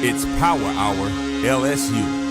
It's Power Hour LSU.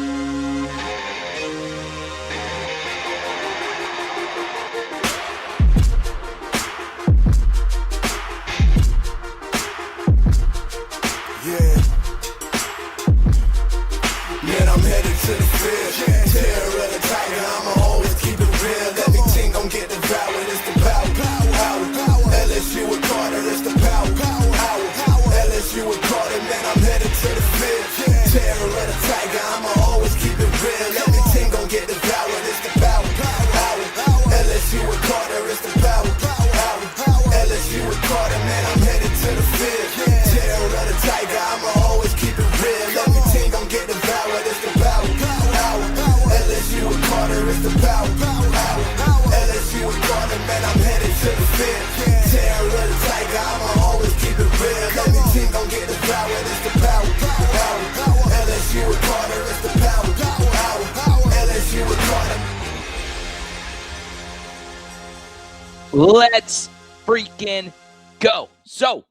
Let's freaking go. So,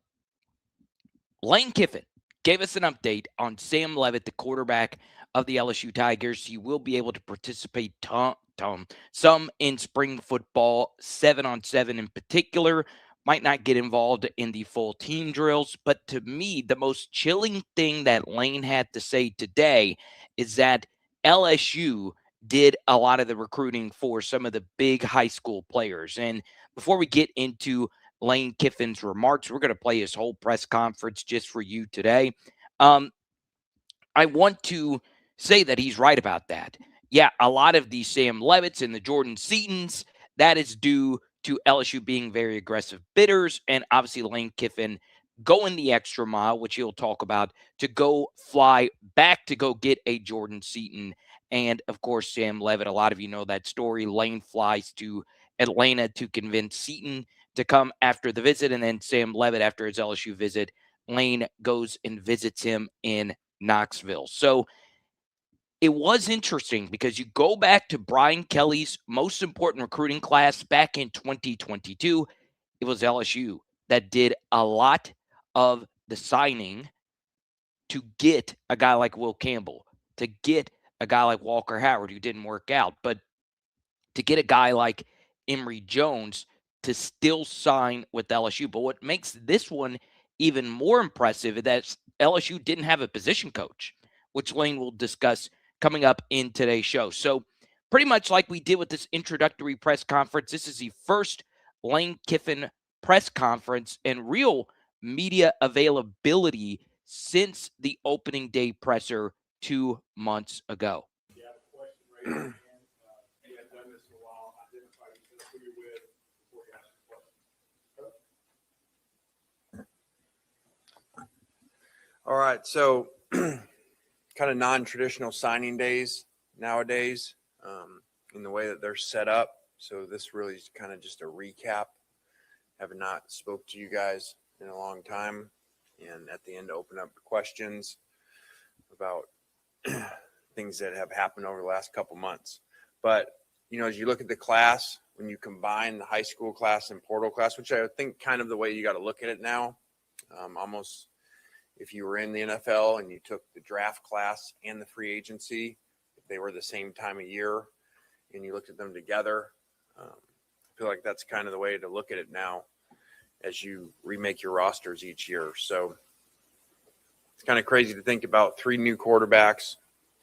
Lane Kiffin gave us an update on Sam Leavitt, the quarterback of the LSU Tigers. He will be able to participate some in spring football, 7-on-7 in particular. Might not get involved in the full team drills. But to me, the most chilling thing that Lane had to say today is that LSU did a lot of the recruiting for some of the big high school players. And before we get into Lane Kiffin's remarks, we're going to play his whole press conference just for you today. I want to say that he's right about that. Yeah, a lot of the Sam Levitts and the Jordan Seatons, that is due to LSU being very aggressive bidders, and obviously Lane Kiffin going the extra mile, which he'll talk about, to go fly back to go get a Jordan Seaton. And, of course, Sam Leavitt, a lot of you know that story. Lane flies to Atlanta to convince Seaton to come after the visit, and then Sam Leavitt, after his LSU visit, Lane goes and visits him in Knoxville. So it was interesting because you go back to Brian Kelly's most important recruiting class back in 2022. It was LSU that did a lot of the signing to get a guy like Will Campbell, to get a guy like Walker Howard, who didn't work out, but to get a guy like Emory Jones to still sign with LSU. But what makes this one even more impressive is that LSU didn't have a position coach, which Lane will discuss coming up in today's show. So pretty much like we did with this introductory press conference, this is the first Lane Kiffin press conference and real media availability since the opening day presser 2 months ago. All right, so kind of non-traditional signing days nowadays in the way that they're set up. So this really is kind of just a recap. Have not spoke to you guys in a long time, and at the end open up questions about things that have happened over the last couple months. But you know, as you look at the class, when you combine the high school class and portal class, which I think kind of the way you got to look at it now, almost if you were in the NFL and you took the draft class and the free agency, if they were the same time of year and you looked at them together, I feel like that's kind of the way to look at it now as you remake your rosters each year. So it's kind of crazy to think about 3 new quarterbacks,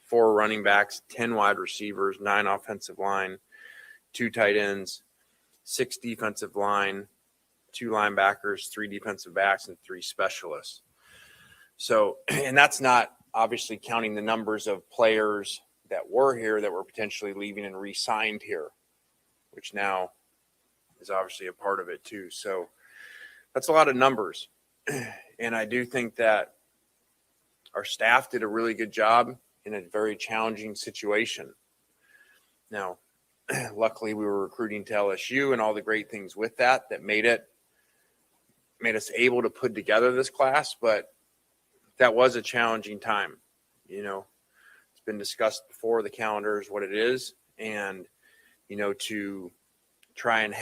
4 running backs, 10 wide receivers, 9 offensive line, 2 tight ends, 6 defensive line, 2 linebackers, 3 defensive backs, and 3 specialists. So, and that's not obviously counting the numbers of players that were here that were potentially leaving and re-signed here, which now is obviously a part of it too. So that's a lot of numbers. And I do think that our staff did a really good job in a very challenging situation. Now, luckily we were recruiting to LSU and all the great things with that made us able to put together this class, but that was a challenging time. You know, it's been discussed before, the calendar is what it is. And, you know, to try and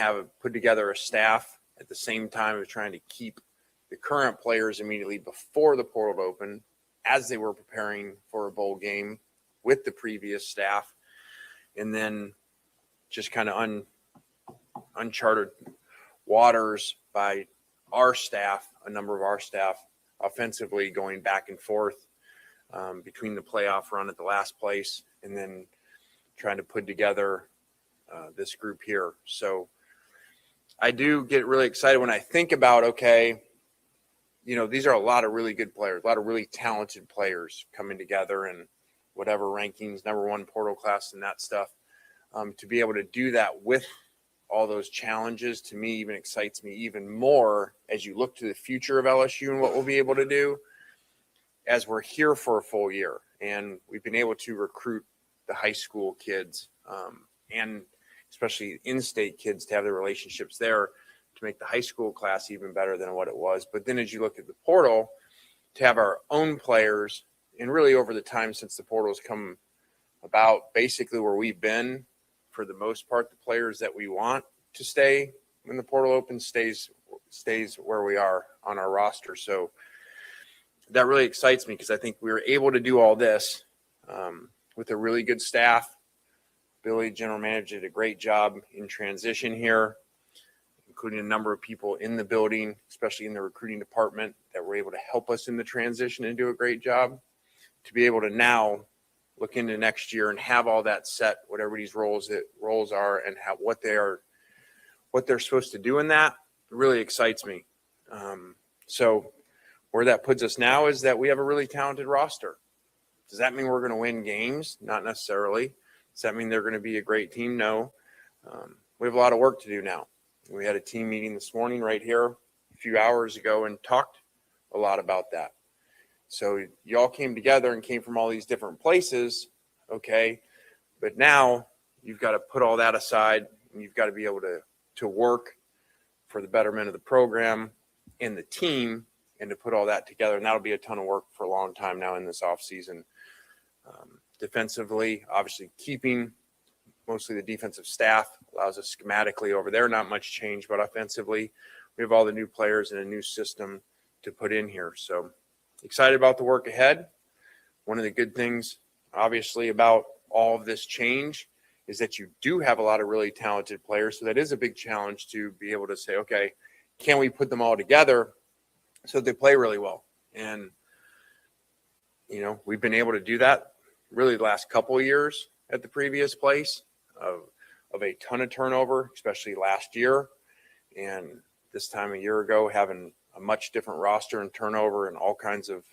put together a staff at the same time of trying to keep the current players immediately before the portal open, as they were preparing for a bowl game with the previous staff, and then just kind of uncharted waters by our staff, a number of our staff offensively going back and forth between the playoff run at the last place and then trying to put together this group here. So I do get really excited when I think about, okay, these are a lot of really good players, a lot of really talented players coming together and whatever rankings, number one portal class and that stuff. To be able to do that with all those challenges, to me, even excites me even more as you look to the future of LSU and what we'll be able to do as we're here for a full year. And we've been able to recruit the high school kids and especially in-state kids to have the relationships there to make the high school class even better than what it was. But then as you look at the portal, to have our own players, and really over the time since the portal has come about, basically where we've been for the most part, the players that we want to stay when the portal opens stays where we are on our roster. So that really excites me because I think we were able to do all this with a really good staff. Billy, general manager, did a great job in transition here, including a number of people in the building, especially in the recruiting department, that were able to help us in the transition and do a great job. To be able to now look into next year and have all that set, what everybody's roles are, and what they're supposed to do in that, really excites me. So where that puts us now is that we have a really talented roster. Does that mean we're going to win games? Not necessarily. Does that mean they're going to be a great team? No. We have a lot of work to do now. We had a team meeting this morning right here a few hours ago and talked a lot about that. So y'all came together and came from all these different places, okay? But now you've got to put all that aside and you've got to be able to work for the betterment of the program and the team and to put all that together. And that'll be a ton of work for a long time now in this offseason. Defensively, obviously keeping mostly the defensive staff allows us schematically over there, not much change, but offensively, we have all the new players and a new system to put in here. So excited about the work ahead. One of the good things, obviously, about all of this change is that you do have a lot of really talented players. So that is a big challenge to be able to say, okay, can we put them all together so they play really well? And, we've been able to do that really the last couple of years at the previous place of a ton of turnover, especially last year. And this time a year ago, having a much different roster and turnover and all kinds of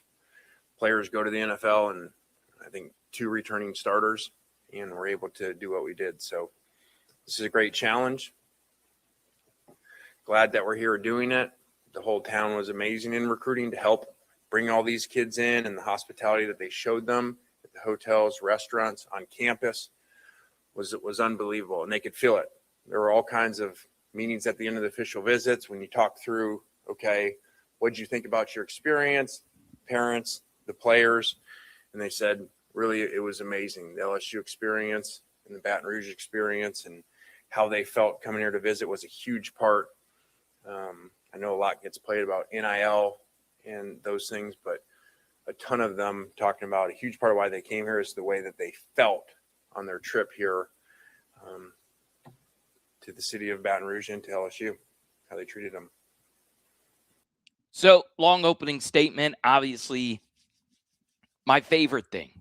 players go to the NFL and I think 2 returning starters, and we're able to do what we did. So this is a great challenge. Glad that we're here doing it. The whole town was amazing in recruiting to help bring all these kids in, and the hospitality that they showed them at the hotels, restaurants, on campus was unbelievable, and they could feel it. There were all kinds of meetings at the end of the official visits when you talk through, okay, what did you think about your experience, parents, the players? And they said, really, it was amazing. The LSU experience and the Baton Rouge experience and how they felt coming here to visit was a huge part. I know a lot gets played about NIL and those things, but a ton of them talking about a huge part of why they came here is the way that they felt on their trip here to the city of Baton Rouge and to LSU, how they treated them. So, long opening statement. Obviously, my favorite thing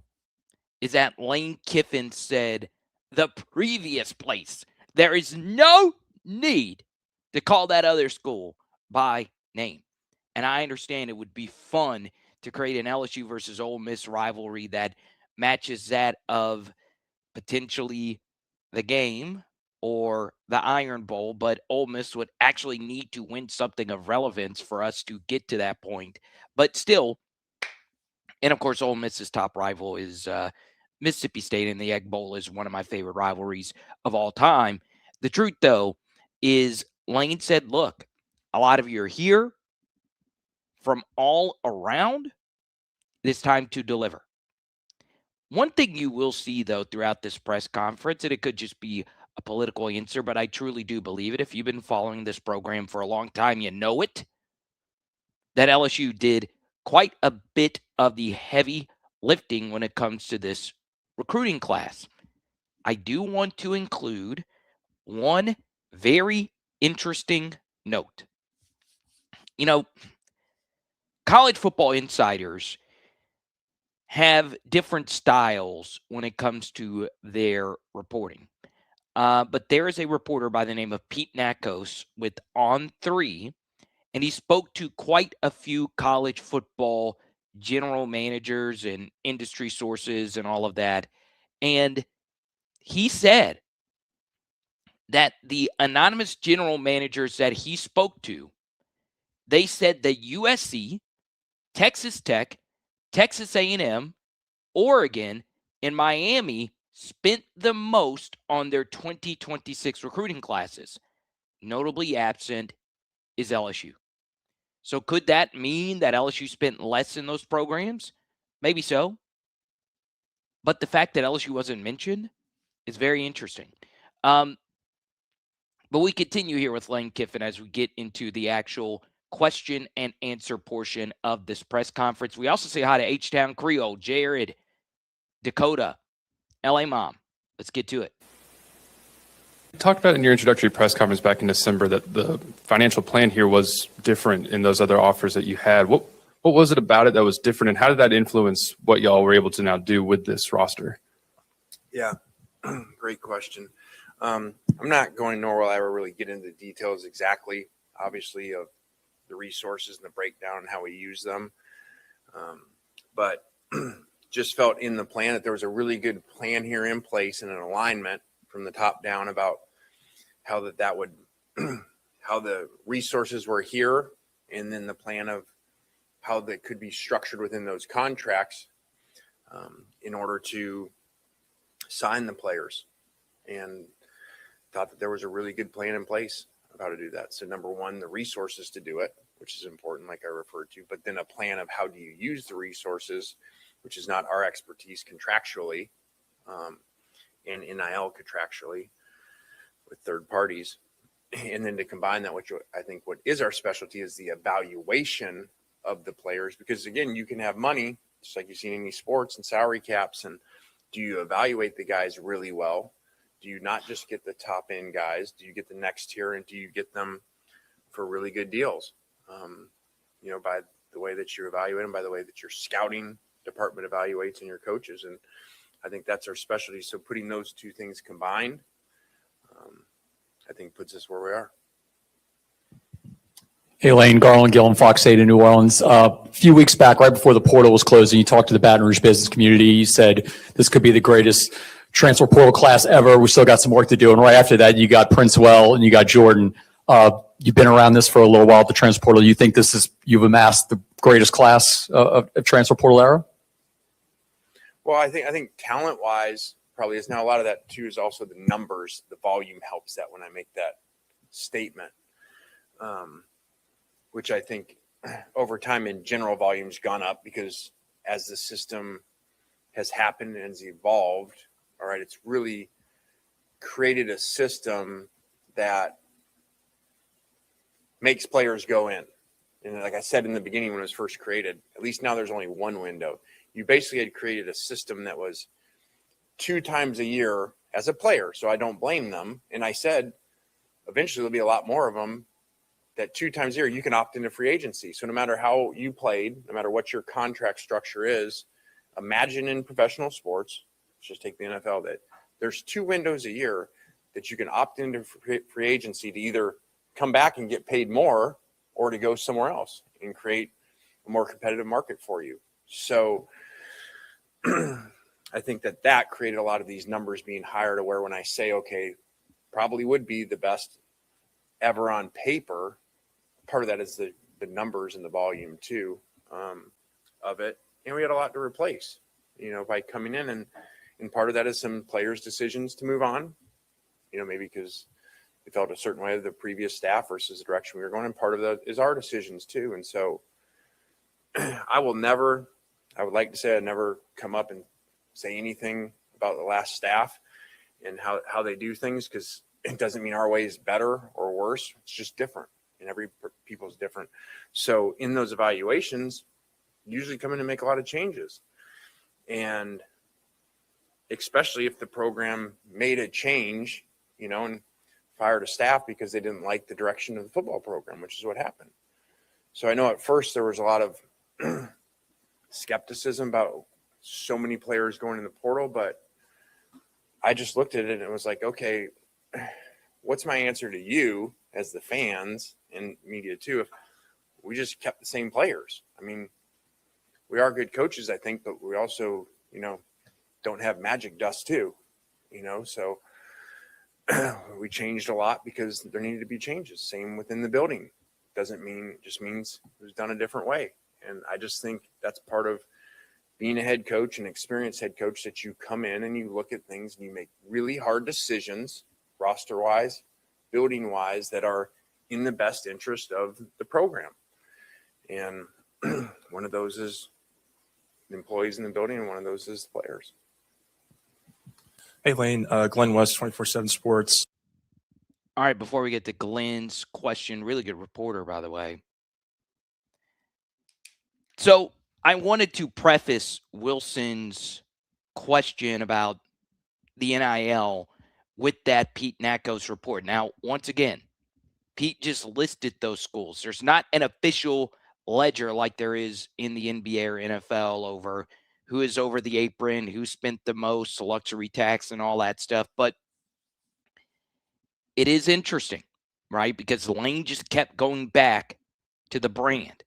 is that Lane Kiffin said the previous place. There is no need to call that other school by name. And I understand it would be fun to create an LSU versus Ole Miss rivalry that matches that of potentially the game or the Iron Bowl, but Ole Miss would actually need to win something of relevance for us to get to that point. But still, and of course, Ole Miss's top rival is Mississippi State, and the Egg Bowl is one of my favorite rivalries of all time. The truth, though, is Lane said, look, a lot of you are here from all around. It is time to deliver. One thing you will see, though, throughout this press conference, and it could just be a political answer, but I truly do believe it. If you've been following this program for a long time, you know it, that LSU did quite a bit of the heavy lifting when it comes to this recruiting class. I do want to include one very interesting note. College football insiders have different styles when it comes to their reporting. But there is a reporter by the name of Pete Nakos with On3, and he spoke to quite a few college football general managers and industry sources and all of that. And he said that the anonymous general managers that he spoke to, they said that USC, Texas Tech, Texas A&M, Oregon, and Miami spent the most on their 2026 recruiting classes. Notably absent is LSU. So could that mean that LSU spent less in those programs? Maybe so. But the fact that LSU wasn't mentioned is very interesting. But we continue here with Lane Kiffin as we get into the actual question and answer portion of this press conference. We also say hi to H-Town Creole, Jared, Dakota, LA Mom. Let's get to it. You talked about in your introductory press conference back in December that the financial plan here was different in those other offers that you had. What was it about it that was different, and how did that influence what y'all were able to now do with this roster? Yeah, great question. I'm not going, nor will I ever really get into the details exactly, obviously, of the resources and the breakdown and how we use them. But just felt in the plan that there was a really good plan here in place and an alignment from the top down about how that would, how the resources were here, and then the plan of how they could be structured within those contracts in order to sign the players. And thought that there was a really good plan in place of how to do that. So number one, the resources to do it, which is important, like I referred to, but then a plan of how do you use the resources, which is not our expertise contractually, and NIL contractually with third parties. And then to combine that, which I think what is our specialty is the evaluation of the players, because again, you can have money, just like you've seen in any sports and salary caps. And do you evaluate the guys really well? Do you not just get the top end guys? Do you get the next tier, and do you get them for really good deals? By the way that you evaluate them, by the way that your scouting department evaluates and your coaches. And I think that's our specialty. So putting those two things combined, I think puts us where we are. Hey, Lane, Garland Gillen, Fox 8 in New Orleans. A few weeks back, right before the portal was closing, you talked to the Baton Rouge business community. You said this could be the greatest transfer portal class ever. We still got some work to do. And right after that, you got Princewell and you got Jordan. You've been around this for a little while, the transfer portal. You think you've amassed the greatest class of transfer portal era? Well, I think talent-wise, probably is. Now, a lot of that, too, is also the numbers. The volume helps that when I make that statement, which I think over time in general volume's gone up because as the system has happened and has evolved, all right, it's really created a system that makes players go in. And like I said in the beginning when it was first created, at least now there's only one window. You basically had created a system that was 2 times a year as a player. So I don't blame them. And I said, eventually there'll be a lot more of them that 2 times a year you can opt into free agency. So no matter how you played, no matter what your contract structure is, imagine in professional sports, let's just take the NFL, that there's 2 windows a year that you can opt into free agency to either come back and get paid more or to go somewhere else and create a more competitive market for you. So I think that created a lot of these numbers being higher to where when I say, okay, probably would be the best ever on paper, part of that is the numbers and the volume too of it. And we had a lot to replace, by coming in, and part of that is some players' decisions to move on, maybe because they felt a certain way of the previous staff versus the direction we were going. And part of that is our decisions too. And so I would like to say I never come up and say anything about the last staff and how they do things, because it doesn't mean our way is better or worse. It's just different, and every people's different. So in those evaluations, usually come in and make a lot of changes. And especially if the program made a change, and fired a staff because they didn't like the direction of the football program, which is what happened. So I know at first there was a lot of skepticism about so many players going in the portal, but I just looked at it and it was like, okay, what's my answer to you as the fans and media too, if we just kept the same players? I mean, we are good coaches, I think, but we also, don't have magic dust too, so we changed a lot because there needed to be changes. Same within the building. Just means it was done a different way. And I just think that's part of being a head coach, an experienced head coach, that you come in and you look at things and you make really hard decisions, roster wise, building wise, that are in the best interest of the program. And one of those is the employees in the building, and one of those is the players. Hey, Lane, Glenn West, 24/7 Sports. All right, before we get to Glenn's question, really good reporter, by the way. So I wanted to preface Wilson's question about the NIL with that Pete Natko's report. Now, once again, Pete just listed those schools. There's not an official ledger like there is in the NBA or NFL over who is over the apron, who spent the most, luxury tax, and all that stuff. But it is interesting, right? Because Lane just kept going back to the brand.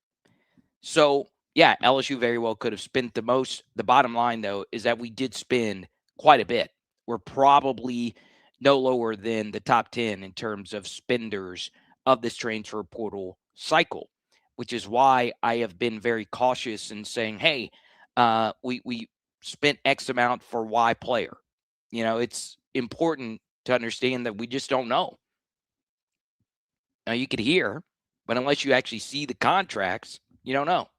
So, yeah, LSU very well could have spent the most. The bottom line, though, is that we did spend quite a bit. We're probably no lower than the top 10 in terms of spenders of this transfer portal cycle, which is why I have been very cautious in saying, hey, we spent X amount for Y player. It's important to understand that we just don't know. Now, you could hear, but unless you actually see the contracts, you don't know.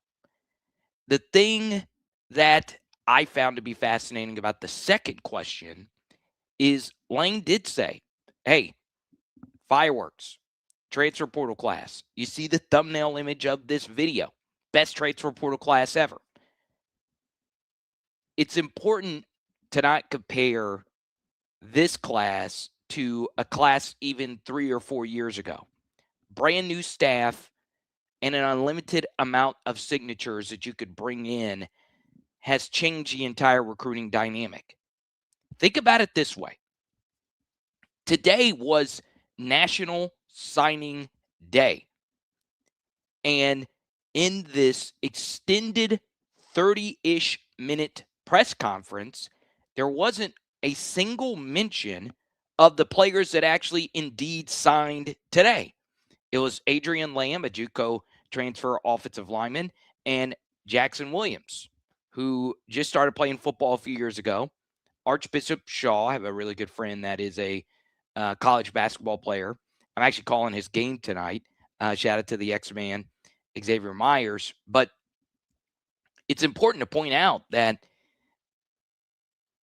The thing that I found to be fascinating about the second question is Lane did say, hey, fireworks, transfer portal class. You see the thumbnail image of this video. Best transfer portal class ever. It's important to not compare this class to a class even 3 or 4 years ago. Brand new staff and an unlimited amount of signatures that you could bring in has changed the entire recruiting dynamic. Think about it this way. Today was National Signing Day. And in this extended 30-ish minute press conference, there wasn't a single mention of the players that actually indeed signed today. It was Adrian Lamb, a JUCO transfer offensive lineman, and Jackson Williams, who just started playing football a few years ago. Archbishop Shaw, I have a really good friend that is a college basketball player. I'm actually calling his game tonight. Shout out to the X-Man, Xavier Myers. But it's important to point out that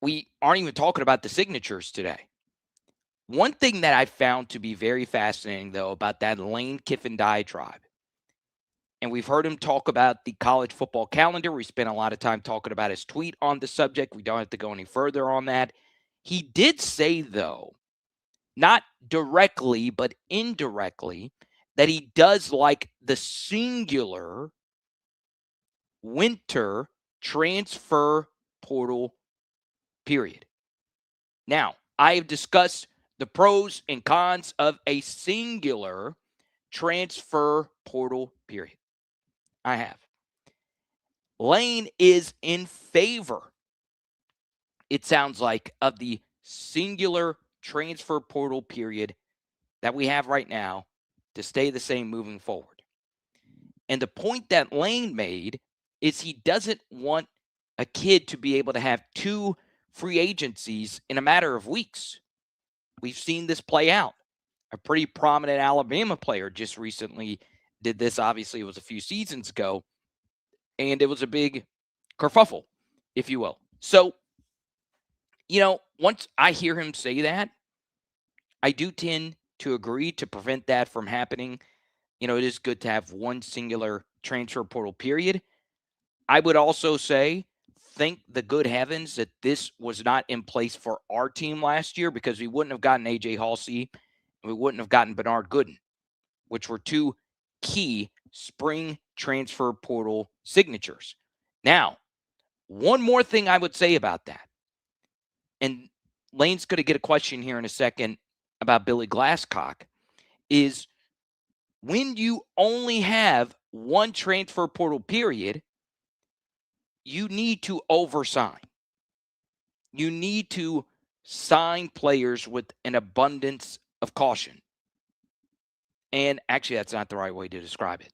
we aren't even talking about the signatures today. One thing that I found to be very fascinating, though, about that Lane Kiffin diatribe, and we've heard him talk about the college football calendar. We spent a lot of time talking about his tweet on the subject. We don't have to go any further on that. He did say, though, not directly, but indirectly, that he does like the singular winter transfer portal period. Now, I have discussed the pros and cons of a singular transfer portal period. I have. Lane is in favor, it sounds like, of the singular transfer portal period that we have right now to stay the same moving forward. And the point that Lane made is he doesn't want a kid to be able to have 2 free agencies in a matter of weeks. We've seen this play out. A pretty prominent Alabama player just recently did this. Obviously, it was a few seasons ago, and it was a big kerfuffle, if you will. So, once I hear him say that, I do tend to agree to prevent that from happening. It is good to have one singular transfer portal period. I would also say, thank the good heavens that this was not in place for our team last year, because we wouldn't have gotten A.J. Halsey and we wouldn't have gotten Bernard Gooden, which were two key spring transfer portal signatures. Now, one more thing I would say about that, and Lane's going to get a question here in a second about Billy Glasscock, is when you only have one transfer portal period, you need to oversign. You need to sign players with an abundance of caution. And actually, that's not the right way to describe it.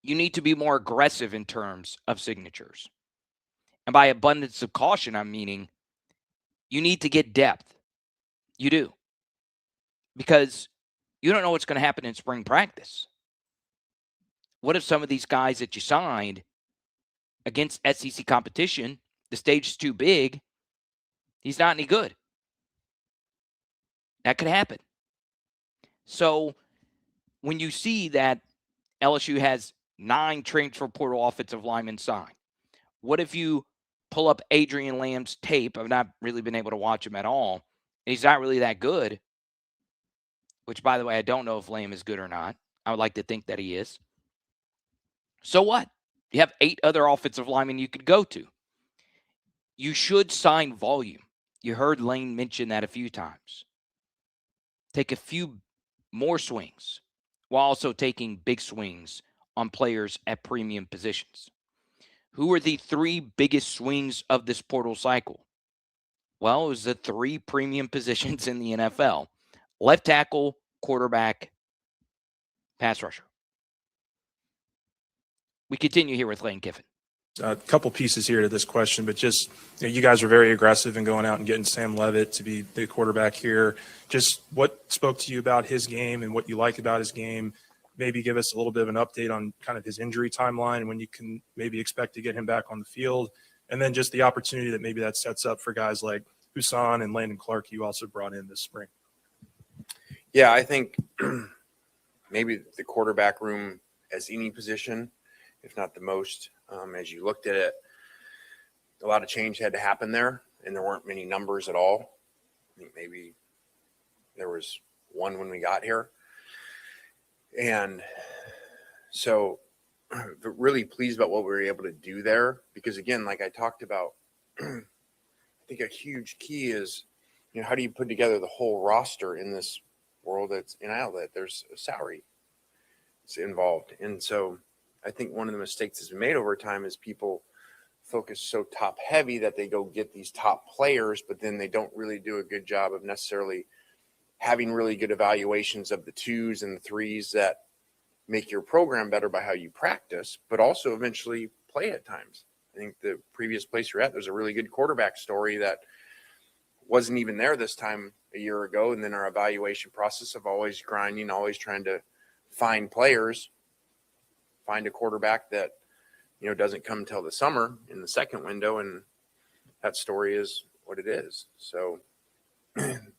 You need to be more aggressive in terms of signatures. And by abundance of caution, I'm meaning you need to get depth. You do. Because you don't know what's going to happen in spring practice. What if some of these guys that you signed against SEC competition, the stage is too big, he's not any good? That could happen. So when you see that LSU has 9 transfer portal offensive linemen signed, what if you pull up Adrian Lamb's tape? I've not really been able to watch him at all. And he's not really that good, which, by the way, I don't know if Lamb is good or not. I would like to think that he is. So what? You have 8 other offensive linemen you could go to. You should sign volume. You heard Lane mention that a few times. Take a few more swings while also taking big swings on players at premium positions. Who are the 3 biggest swings of this portal cycle? Well, it was the 3 premium positions in the NFL: left tackle, quarterback, pass rusher. We continue here with Lane Kiffin. A couple pieces here to this question, but just, you guys are very aggressive in going out and getting Sam Leavitt to be the quarterback here. Just what spoke to you about his game and what you like about his game? Maybe give us a little bit of an update on kind of his injury timeline and when you can maybe expect to get him back on the field. And then just the opportunity that maybe that sets up for guys like Husan and Landon Clark you also brought in this spring. Yeah, I think maybe the quarterback room as any position, if not the most, as you looked at it, a lot of change had to happen there, and there weren't many numbers at all. I think maybe there was one when we got here. And so really pleased about what we were able to do there, because, again, like I talked about, I think a huge key is, how do you put together the whole roster in this world that's in outlet? There's a salary that's involved. And so I think one of the mistakes that's been made over time is people focus so top heavy that they go get these top players, but then they don't really do a good job of necessarily having really good evaluations of the 2s and the 3s that make your program better by how you practice, but also eventually play at times. I think the previous place you're at, there's a really good quarterback story that wasn't even there this time a year ago. And then our evaluation process of always grinding, always trying to find players, find a quarterback that, doesn't come until the summer in the second window. And that story is what it is. So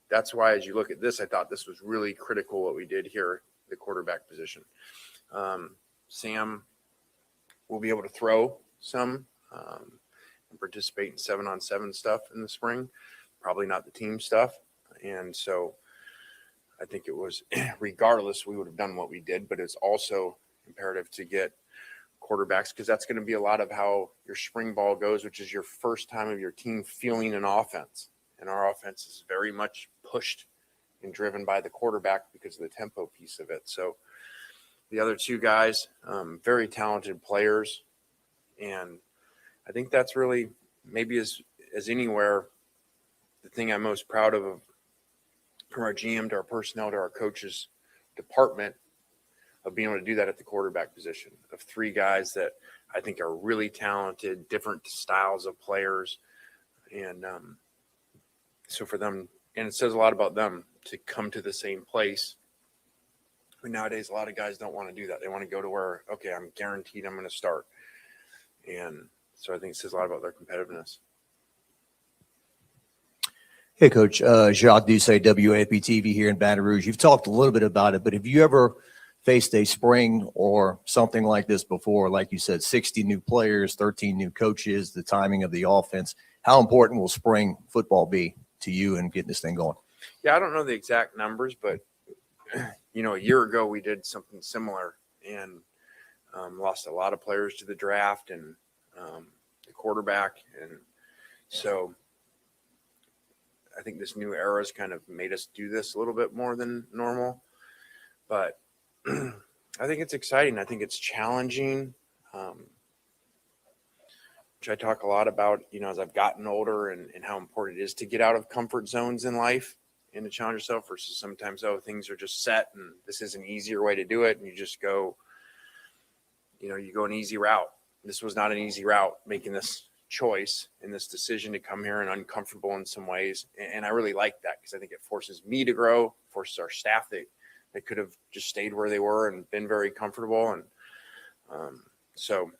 that's why, as you look at this, I thought this was really critical what we did here, the quarterback position. Sam will be able to throw some and participate in 7-on-7 stuff in the spring, probably not the team stuff. And so I think it was, regardless, we would have done what we did, but it's also imperative to get quarterbacks, because that's going to be a lot of how your spring ball goes, which is your first time of your team feeling an offense. And our offense is very much pushed and driven by the quarterback because of the tempo piece of it. So the other 2 guys, very talented players. And I think that's really, maybe as anywhere, the thing I'm most proud of from our GM to our personnel to our coaches department, of being able to do that at the quarterback position, of 3 guys that I think are really talented, different styles of players. And so for them, and it says a lot about them to come to the same place. But nowadays, a lot of guys don't want to do that. They want to go to where, okay, I'm guaranteed I'm going to start. And so I think it says a lot about their competitiveness. Hey, Coach. Jacques Doucet, WAP TV here in Baton Rouge. You've talked a little bit about it, but have you ever faced a spring or something like this before, like you said, 60 new players, 13 new coaches, the timing of the offense. How important will spring football be to you in getting this thing going? Yeah, I don't know the exact numbers, but a year ago we did something similar and lost a lot of players to the draft and the quarterback. And so I think this new era has kind of made us do this a little bit more than normal. But I think it's exciting. I think it's challenging, which I talk a lot about, as I've gotten older and how important it is to get out of comfort zones in life and to challenge yourself versus sometimes, things are just set and this is an easier way to do it. And you just go, you go an easy route. This was not an easy route, making this choice and this decision to come here and uncomfortable in some ways. And I really like that because I think it forces me to grow, forces our staff that they could have just stayed where they were and been very comfortable. And so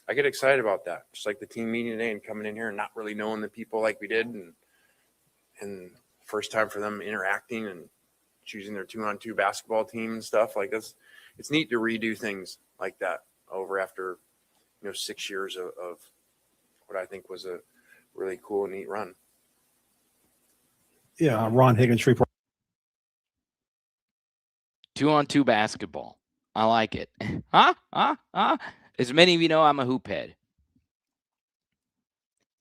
I get excited about that. Just like the team meeting today and coming in here and not really knowing the people like we did. And first time for them interacting and choosing their 2-on-2 basketball team and stuff like this. It's neat to redo things like that over after, 6 years of what I think was a really cool and neat run. Yeah, Ron Higgins, Shreveport. 2-on-2 basketball. I like it. As many of you know, I'm a hoop head.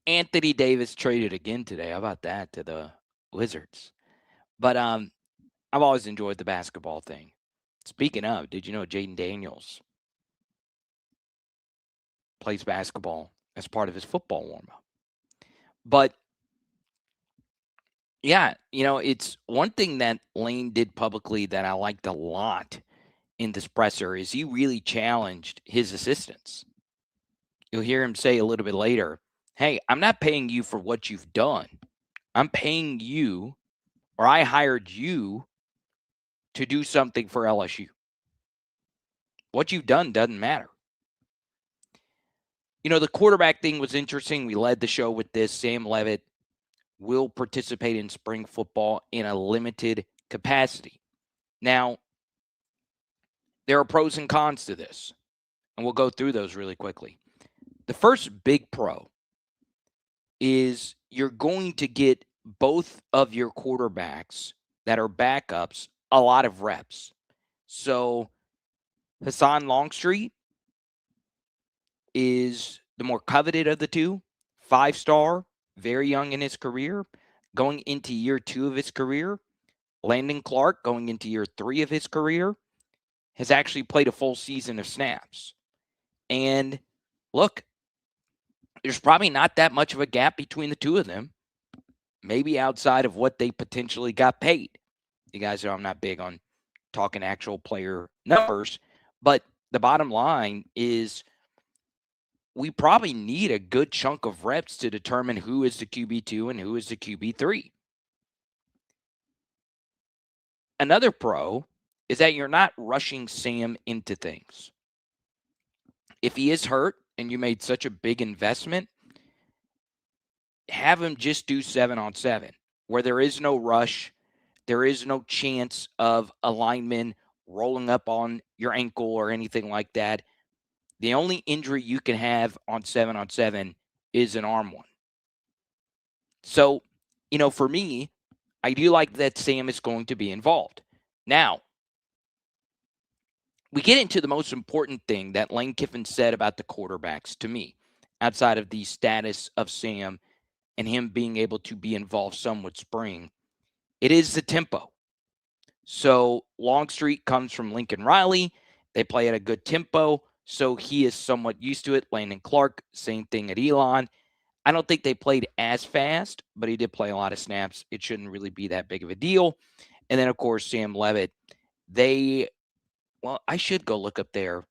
Anthony Davis traded again today. How about that to the Wizards? But I've always enjoyed the basketball thing. Speaking of, did you know Jaden Daniels plays basketball as part of his football warm-up? But yeah, it's one thing that Lane did publicly that I liked a lot in this presser is he really challenged his assistants. You'll hear him say a little bit later, hey, I'm not paying you for what you've done. I'm paying you, or I hired you to do something for LSU. What you've done doesn't matter. The quarterback thing was interesting. We led the show with this. Sam Leavitt will participate in spring football in a limited capacity. Now, there are pros and cons to this, and we'll go through those really quickly. The first big pro is you're going to get both of your quarterbacks that are backups a lot of reps. So Hassan Longstreet is the more coveted of the two, 5-star, very young in his career, going into year 2 of his career. Landon Clark, going into year 3 of his career, has actually played a full season of snaps. And look, there's probably not that much of a gap between the two of them, maybe outside of what they potentially got paid. You guys know I'm not big on talking actual player numbers, but the bottom line is we probably need a good chunk of reps to determine who is the QB2 and who is the QB3. Another pro is that you're not rushing Sam into things. If he is hurt and you made such a big investment, have him just do 7-on-7 where there is no rush. There is no chance of a lineman rolling up on your ankle or anything like that. The only injury you can have on 7-on-7 is an arm one. So, for me, I do like that Sam is going to be involved. Now, we get into the most important thing that Lane Kiffin said about the quarterbacks to me, outside of the status of Sam and him being able to be involved some with spring. It is the tempo. So Longstreet comes from Lincoln Riley. They play at a good tempo, so he is somewhat used to it. Landon Clark, same thing at Elon. I don't think they played as fast, but he did play a lot of snaps. It shouldn't really be that big of a deal. And then, of course, Sam Leavitt. I should go look up their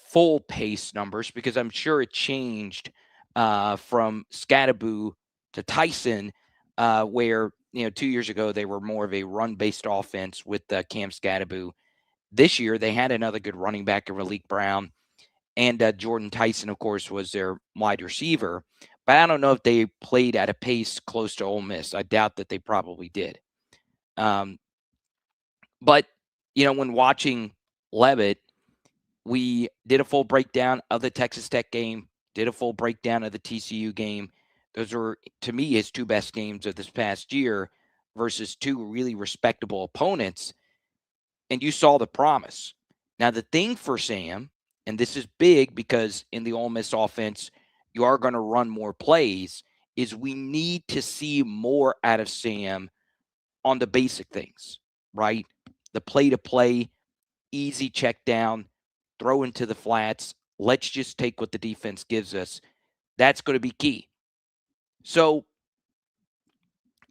full pace numbers because I'm sure it changed from Scattaboo to Tyson, where 2 years ago they were more of a run-based offense with Cam Scattaboo. This year they had another good running back in Raleek Brown, and Jordan Tyson, of course, was their wide receiver. But I don't know if they played at a pace close to Ole Miss. I doubt that they probably did. But when watching Leavitt, we did a full breakdown of the Texas Tech game, did a full breakdown of the TCU game. Those were, to me, his two best games of this past year versus two really respectable opponents. And you saw the promise. Now, the thing for Sam, and this is big because in the Ole Miss offense, you are going to run more plays, is we need to see more out of Sam on the basic things, right? The play-to-play, easy check down, throw into the flats. Let's just take what the defense gives us. That's going to be key. So,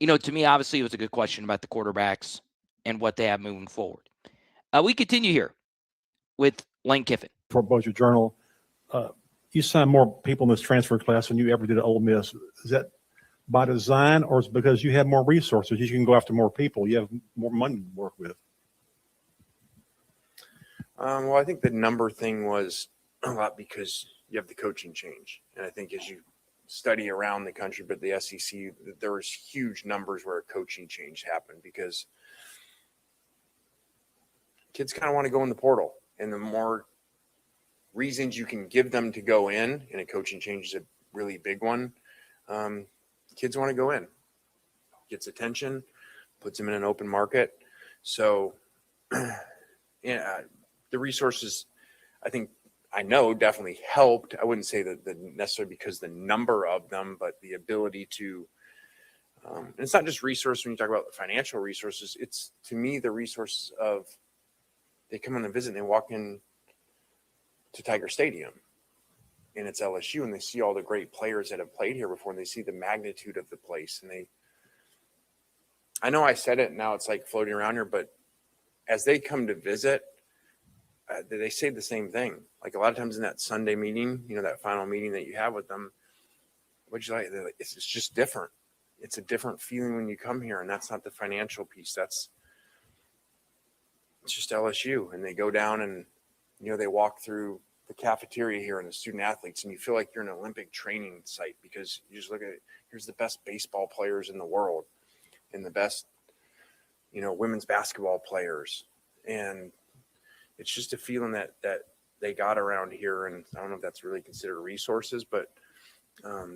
to me, obviously, it was a good question about the quarterbacks and what they have moving forward. We continue here with Lane Kiffin. For both your journal, you signed more people in this transfer class than you ever did at Ole Miss. Is that by design, or is it because you have more resources? You can go after more people. You have more money to work with. Well, I think the number thing was a lot because you have the coaching change. And I think as you study around the country, but the SEC, there was huge numbers where a coaching change happened because kids kind of want to go in the portal. And the more reasons you can give them to go in, and a coaching change is a really big one, kids want to go in. Gets attention, puts them in an open market. So, yeah, the resources, I know definitely helped. I wouldn't say that necessarily because the number of them, but the ability to, and it's not just resources when you talk about the financial resources. It's, to me, the resources of they come on a visit and they walk in to Tiger Stadium and it's LSU and they see all the great players that have played here before and they see the magnitude of the place. And I know I said it, now it's like floating around here, but as they come to visit, they say the same thing. Like a lot of times in that Sunday meeting, that final meeting that you have with them, what'd you like? They're like, it's just different. It's a different feeling when you come here. And that's not the financial piece. It's just LSU. And they go down and, they walk through the cafeteria here and the student athletes, and you feel like you're in an Olympic training site because you just look at it. Here's the best baseball players in the world and the best, women's basketball players. And it's just a feeling that they got around here. And I don't know if that's really considered resources, but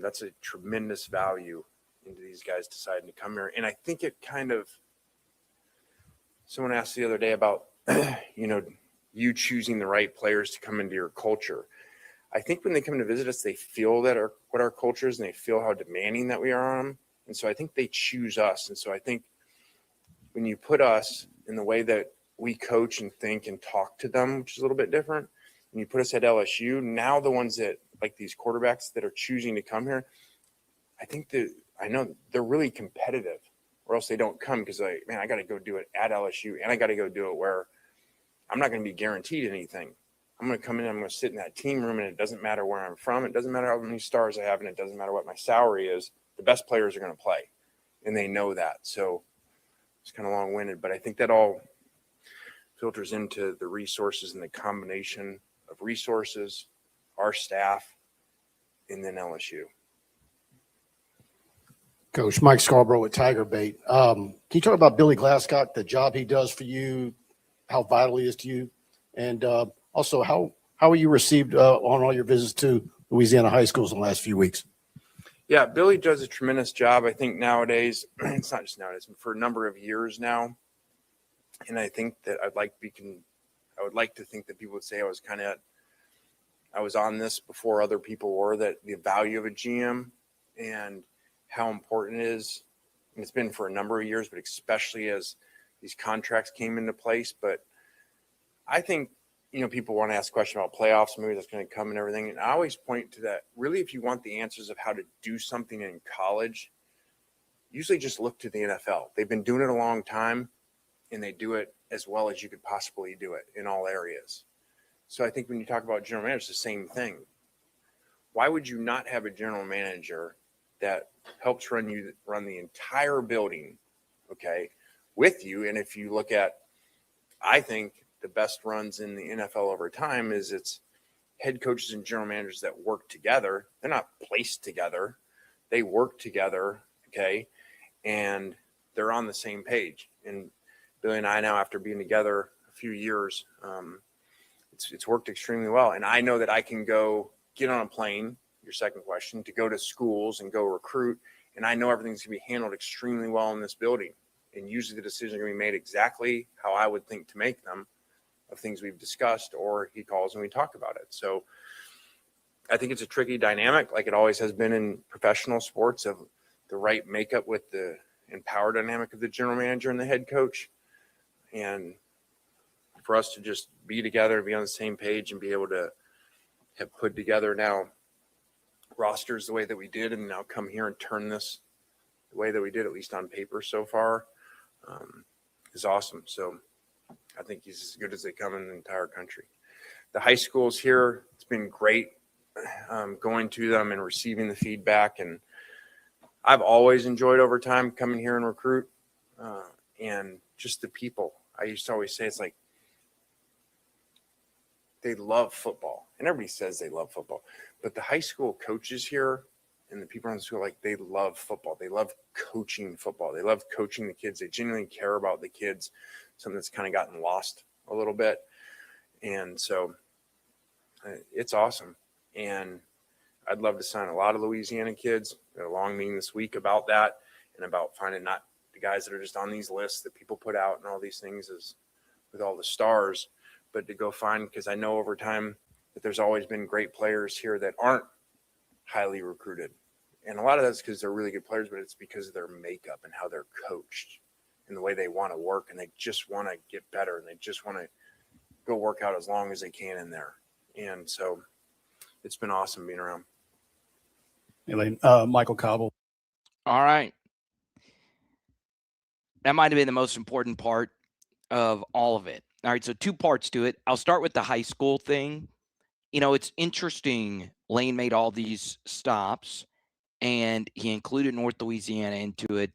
that's a tremendous value into these guys deciding to come here. And I think it kind of, someone asked the other day about, you choosing the right players to come into your culture. I think when they come to visit us, they feel what our culture is and they feel how demanding that we are on them. And so I think they choose us. And so I think when you put us in the way that we coach and think and talk to them, which is a little bit different, and you put us at LSU, now the ones that, like these quarterbacks that are choosing to come here, I know they're really competitive, or else they don't come because I got to go do it at LSU and I got to go do it where I'm not going to be guaranteed anything. I'm going to come in, I'm going to sit in that team room, and it doesn't matter where I'm from. It doesn't matter how many stars I have, and it doesn't matter what my salary is. The best players are going to play, and they know that. So it's kind of long-winded, but I think that all filters into the resources and the combination of resources, our staff, and then LSU. Coach Mike Scarborough at Tiger Bait. Can you talk about Billy Glasscock, the job he does for you, how vital he is to you, and also how are you received on all your visits to Louisiana high schools in the last few weeks? Yeah, Billy does a tremendous job. I think nowadays, it's not just nowadays, for a number of years now. And I think that I would like to think that people would say I was on this before other people were, that the value of a GM and how important it is. And it's been for a number of years, but especially as these contracts came into place. But I think, people want to ask a question about playoffs, maybe that's going to come and everything. And I always point to that. Really, if you want the answers of how to do something in college, usually just look to the NFL. They've been doing it a long time, and they do it as well as you could possibly do it in all areas. So I think when you talk about general managers, the same thing. Why would you not have a general manager that helps run the entire building, okay, with you? And if you look at, I think the best runs in the NFL over time is it's head coaches and general managers that work together. They're not placed together. They work together, okay, and they're on the same page. And Billy and I now, after being together a few years, it's worked extremely well. And I know that I can go get on a plane, your second question, to go to schools and go recruit. And I know everything's going to be handled extremely well in this building. And usually the decisions are going to be made exactly how I would think to make them, of things we've discussed, or he calls and we talk about it. So I think it's a tricky dynamic, like it always has been in professional sports, of the right makeup with the and power dynamic of the general manager and the head coach. And for us to just be together, be on the same page, and be able to have put together now rosters the way that we did, and now come here and turn this the way that we did, at least on paper so far, is awesome. So I think he's as good as they come in the entire country. The high schools here, it's been great going to them and receiving the feedback. And I've always enjoyed over time coming here and recruit, and just the people. I used to always say, it's like they love football, and everybody says they love football, but the high school coaches here and the people in the school, like, they love football. They love coaching football. They love coaching the kids. They genuinely care about the kids, something that's kind of gotten lost a little bit. And so it's awesome. And I'd love to sign a lot of Louisiana kids. Got a long meeting this week about that, and about finding not the guys that are just on these lists that people put out and all these things, is with all the stars, but to go find, because I know over time that there's always been great players here that aren't highly recruited. And a lot of that's because they're really good players, but it's because of their makeup and how they're coached and the way they want to work, and they just want to get better, and they just want to go work out as long as they can in there. And so it's been awesome being around. Hey, Lane, Michael Cobble. All right. That might have been the most important part of all of it. All right, so two parts to it. I'll start with the high school thing. You know, it's interesting. Lane made all these stops, and he included North Louisiana into it.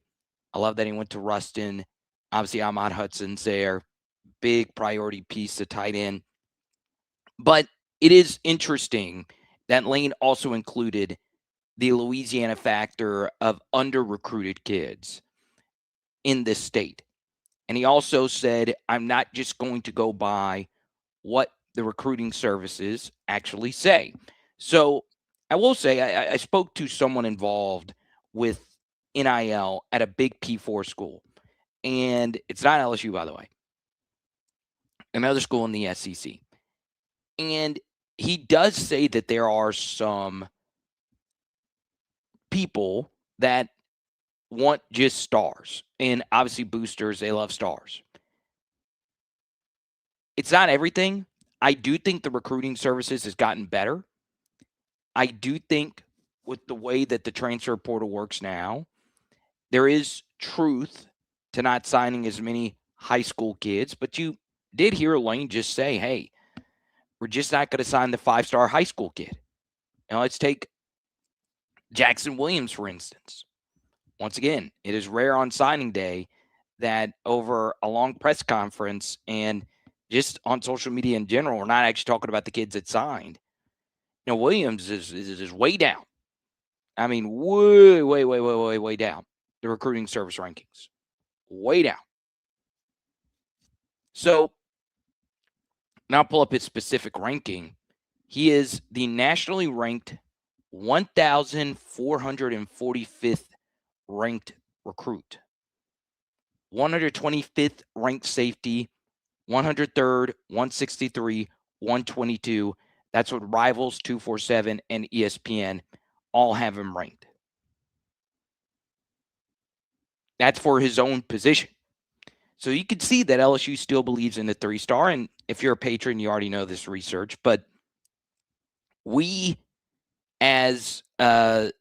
I love that he went to Ruston. Obviously, Ahmad Hudson's there. Big priority piece to tight end. But it is interesting that Lane also included the Louisiana factor of under-recruited kids in this state. And he also said, I'm not just going to go by what the recruiting services actually say. So I will say, I spoke to someone involved with NIL at a big P4 school. And it's not LSU, by the way. Another school in the SEC. And he does say that there are some people that want just stars. And obviously boosters, they love stars. It's not everything. I do think the recruiting services has gotten better. I do think with the way that the transfer portal works now, there is truth to not signing as many high school kids. But you did hear Lane just say, hey, we're just not going to sign the 5-star high school kid. Now, let's take Jackson Williams, for instance. Once again, it is rare on signing day that over a long press conference and just on social media in general, we're not actually talking about the kids that signed. You know, Williams is way down. I mean, way down. The recruiting service rankings. Way down. So, now pull up his specific ranking. He is the nationally ranked 1,445th ranked recruit, 125th ranked safety, 103rd, 163, 122. That's what Rivals, 247, and ESPN all have him ranked. That's for his own position. So you can see that LSU still believes in the 3-star. And if you're a patron, you already know this research. But we, as a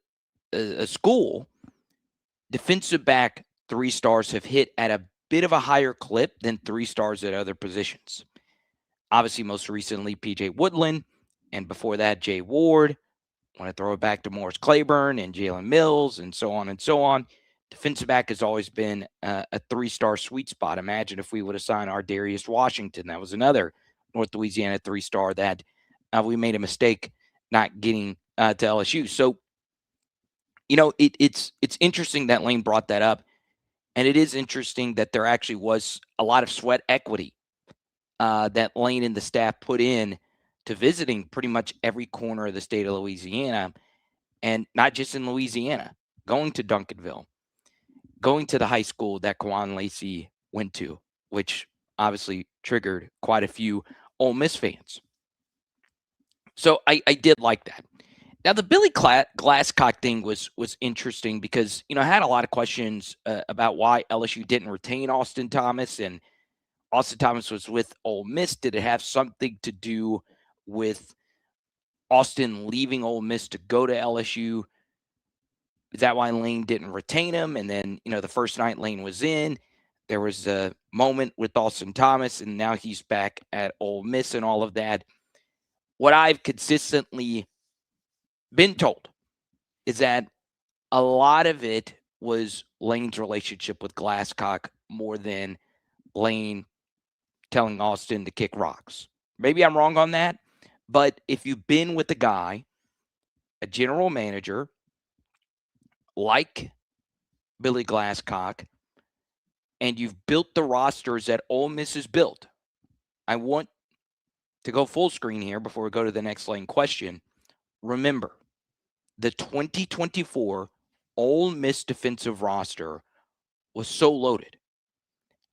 school, defensive back 3 stars have hit at a bit of a higher clip than 3 stars at other positions. Obviously, most recently, PJ Woodland. And before that, Jay Ward. I want to throw it back to Morris Claiborne and Jalen Mills and so on and so on. Defensive back has always been a 3-star sweet spot. Imagine if we would have signed our Darius Washington. That was another North Louisiana 3-star that we made a mistake not getting to LSU. So, you know, it's interesting that Lane brought that up. And it is interesting that there actually was a lot of sweat equity that Lane and the staff put in to visiting pretty much every corner of the state of Louisiana, and not just in Louisiana, going to Duncanville, going to the high school that Kwan Lacey went to, which obviously triggered quite a few Ole Miss fans. So I did like that. Now, the Billy Glasscock thing was interesting because, I had a lot of questions about why LSU didn't retain Austin Thomas, and Austin Thomas was with Ole Miss. Did it have something to do with Austin leaving Ole Miss to go to LSU? Is that why Lane didn't retain him? And then, the first night Lane was in, there was a moment with Austin Thomas, and now he's back at Ole Miss and all of that. What I've consistently been told is that a lot of it was Lane's relationship with Glasscock more than Lane telling Austin to kick rocks. Maybe I'm wrong on that, but if you've been with a guy, a general manager like Billy Glasscock, and you've built the rosters that Ole Miss has built, I want to go full screen here before we go to the next Lane question. Remember, the 2024 Ole Miss defensive roster was so loaded.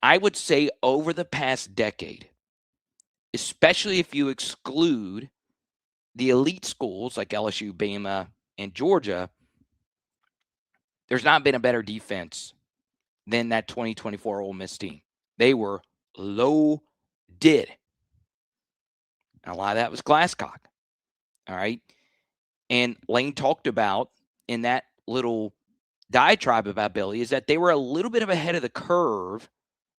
I would say over the past decade, especially if you exclude the elite schools like LSU, Bama, and Georgia, there's not been a better defense than that 2024 Ole Miss team. They were loaded. And a lot of that was Glasscock. All right. And Lane talked about in that little diatribe about Billy is that they were a little bit of ahead of the curve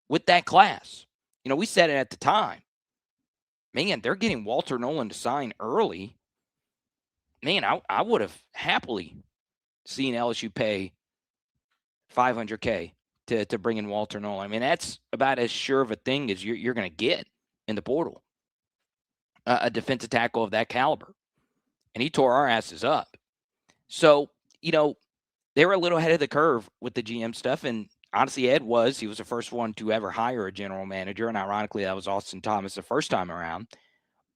with that class. We said it at the time. Man, they're getting Walter Nolan to sign early. Man, I would have happily seen LSU pay $500K to bring in Walter Nolan. I mean, that's about as sure of a thing as you're going to get in the portal. A defensive tackle of that caliber. And he tore our asses up. So, they were a little ahead of the curve with the GM stuff. And honestly, he was the first one to ever hire a general manager. And ironically, that was Austin Thomas the first time around.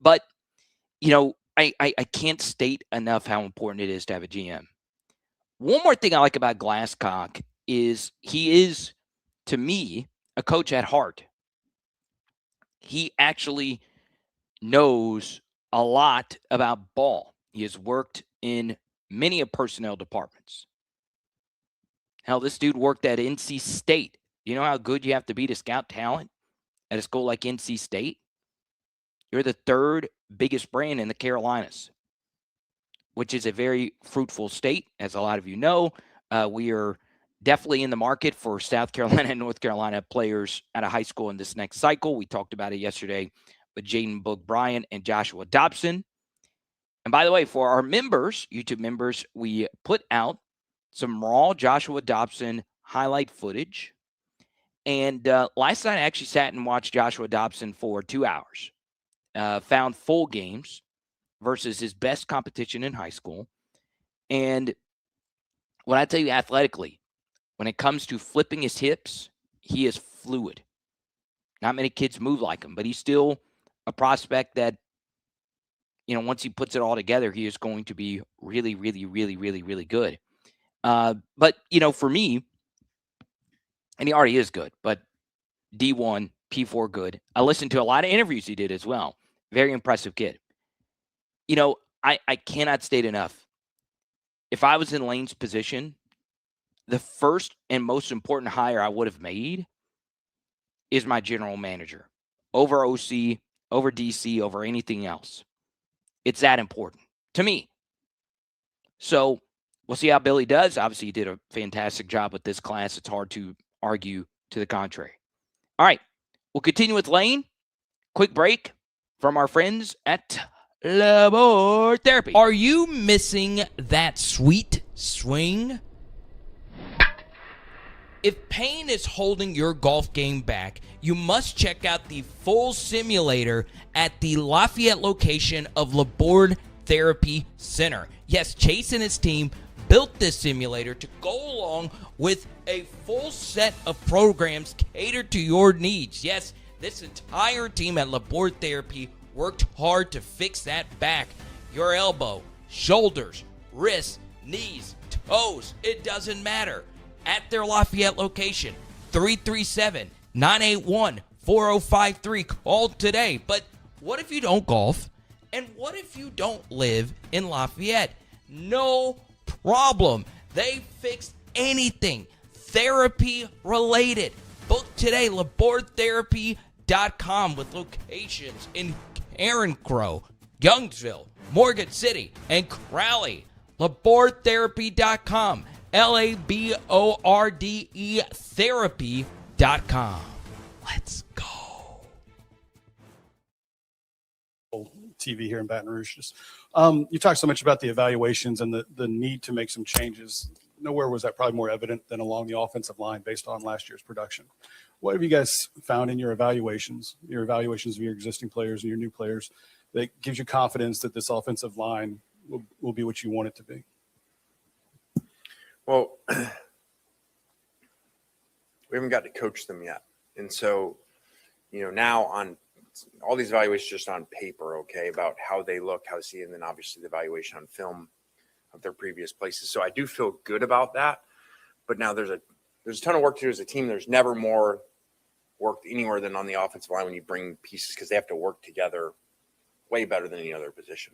But, I can't state enough how important it is to have a GM. One more thing I like about Glasscock is he is, to me, a coach at heart. He actually knows a lot about ball. He has worked in many of personnel departments. Hell, this dude worked at NC State. You know how good you have to be to scout talent at a school like NC State? You're the third biggest brand in the Carolinas, which is a very fruitful state, as a lot of you know. We are definitely in the market for South Carolina and North Carolina players at a high school in this next cycle. We talked about it yesterday with Jaden Boog Bryant and Joshua Dobson. And by the way, for our members, YouTube members, we put out some raw Joshua Dobson highlight footage. And last night I actually sat and watched Joshua Dobson for 2 hours. Found full games versus his best competition in high school. And when I tell you athletically, when it comes to flipping his hips, he is fluid. Not many kids move like him, but he's still a prospect that, once he puts it all together, he is going to be really, really, really, really, really good. But, for me, and he already is good, but D1, P4 good. I listened to a lot of interviews he did as well. Very impressive kid. I cannot state enough. If I was in Lane's position, the first and most important hire I would have made is my general manager over OC, over DC, over anything else. It's that important to me. So we'll see how Billy does. Obviously, he did a fantastic job with this class. It's hard to argue to the contrary. All right, we'll continue with Lane. Quick break from our friends at Labor Therapy. Are you missing that sweet swing? If pain is holding your golf game back, you must check out the full simulator at the Lafayette location of Labor Therapy Center. Yes, Chase and his team built this simulator to go along with a full set of programs catered to your needs. Yes, This entire team at Labor Therapy worked hard to fix that back, your elbow, shoulders, wrists, knees, toes. It doesn't matter. At their Lafayette location, 337-981-4053. Call today. But what if you don't golf? And what if you don't live in Lafayette? No problem. They fixed anything therapy related. Book today, labortherapy.com, with locations in Carencro, Youngsville, Morgan City, and Crowley. Labortherapy.com, LABORDE therapy.com. Let's go. TV here in Baton Rouge. You talked so much about the evaluations and the need to make some changes. Nowhere was that probably more evident than along the offensive line based on last year's production. What have you guys found in your evaluations of your existing players and your new players that gives you confidence that this offensive line will be what you want it to be? Well, we haven't got to coach them yet. And so, now on all these evaluations just on paper, okay, about how they look, how they see, and then obviously the evaluation on film of their previous places. So I do feel good about that. But now there's a ton of work to do as a team. There's never more work anywhere than on the offensive line when you bring pieces, because they have to work together way better than any other position.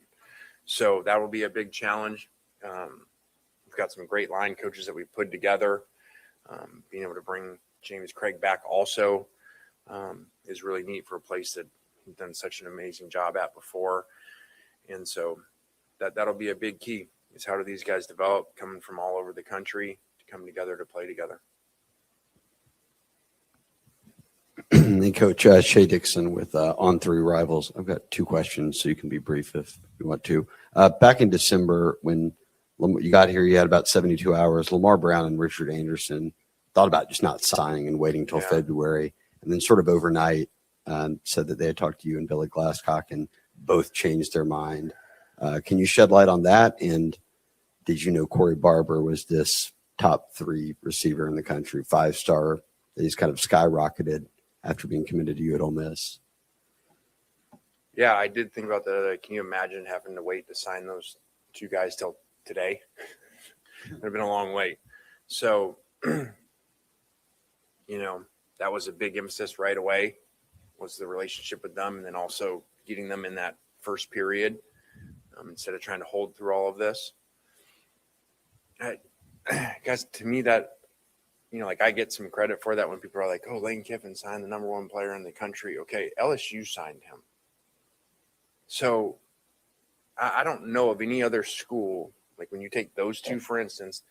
So that will be a big challenge. We've got some great line coaches that we've put together. Being able to bring James Craig back also is really neat for a place that he's done such an amazing job at before. And so that'll be a big key, is how do these guys develop, coming from all over the country to come together to play together. Hey, Coach, Shea Dixon with On Three Rivals. I've got two questions, so you can be brief if you want to. Back in December, when you got here, you had about 72 hours. Lamar Brown and Richard Anderson thought about just not signing and waiting until February, and then sort of overnight said that they had talked to you and Billy Glasscock and both changed their mind. Can you shed light on that? And did you know Corey Barber was this top 3 receiver in the country, 5-star, that he's kind of skyrocketed after being committed to you at Ole Miss? Yeah, I did think about that. Can you imagine having to wait to sign those 2 guys till today? It would have been a long wait. So, that was a big emphasis right away, was the relationship with them, and then also getting them in that first period instead of trying to hold through all of this. Guys, to me, that, I get some credit for that when people are like, oh, Lane Kiffin signed the number 1 player in the country. Okay, LSU signed him. So I don't know of any other school, like when you take those 2, for instance,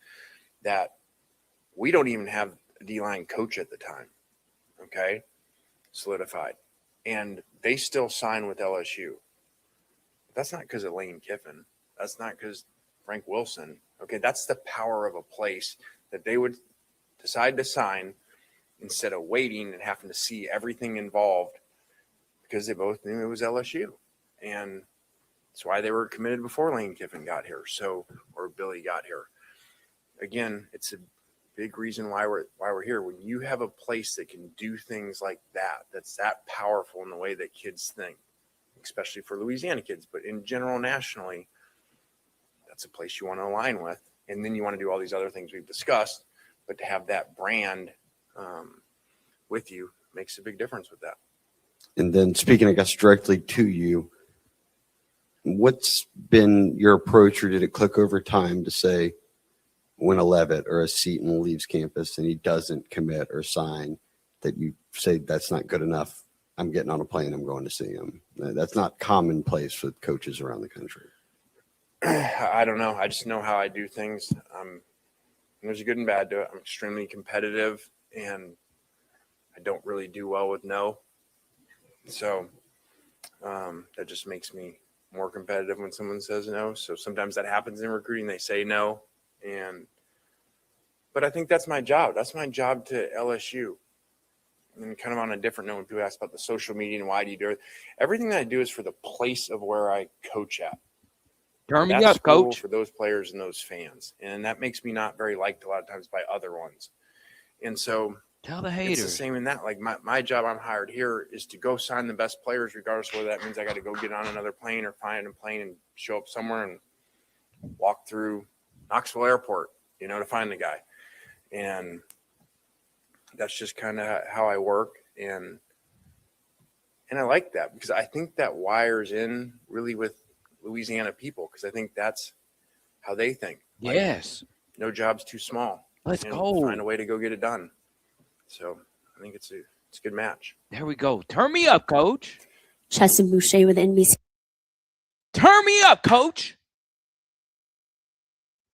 that we don't even have a D-line coach at the time, okay, solidified. And they still sign with LSU. That's not because of Lane Kiffin. That's not because Frank Wilson. Okay, that's the power of a place that they would decide to sign instead of waiting and having to see everything involved, because they both knew it was LSU. And that's why they were committed before Lane Kiffin got here, or Billy got here. Again, it's a big reason why we're here. When you have a place that can do things like that, that's that powerful in the way that kids think, especially for Louisiana kids, but in general, nationally, that's a place you want to align with. And then you want to do all these other things we've discussed, but to have that brand with you makes a big difference with that. And then speaking, I guess, directly to you, what's been your approach, or did it click over time to say when a Leavitt or a Seton leaves campus and he doesn't commit or sign, that you say that's not good enough, I'm getting on a plane, I'm going to see him? That's not commonplace with coaches around the country. I don't know. I just know how I do things. There's a good and bad to it. I'm extremely competitive, and I don't really do well with no. So that just makes me more competitive when someone says no. So sometimes that happens in recruiting. They say no. But I think that's my job. That's my job to LSU. And kind of on a different note, when people ask about the social media and why do you do it, everything that I do is for the place of where I coach at. Turn me That's up, school Coach. for those players and those fans. And that makes me not very liked a lot of times by other ones. And so Tell the It's the haters. same in that. Like my job, I'm hired here is to go sign the best players, regardless of whether that means I got to go get on another plane or find a plane and show up somewhere and walk through Knoxville Airport, to find the guy. And that's just kind of how I work. And I like that because I think that wires in really with Louisiana people, because I think that's how they think. Like, Yes. no job's too small. Let's and go. Find a way to go get it done. So I think it's a good match. There we go. Turn me up, Coach. Chesson Boucher with NBC. Turn me up, Coach.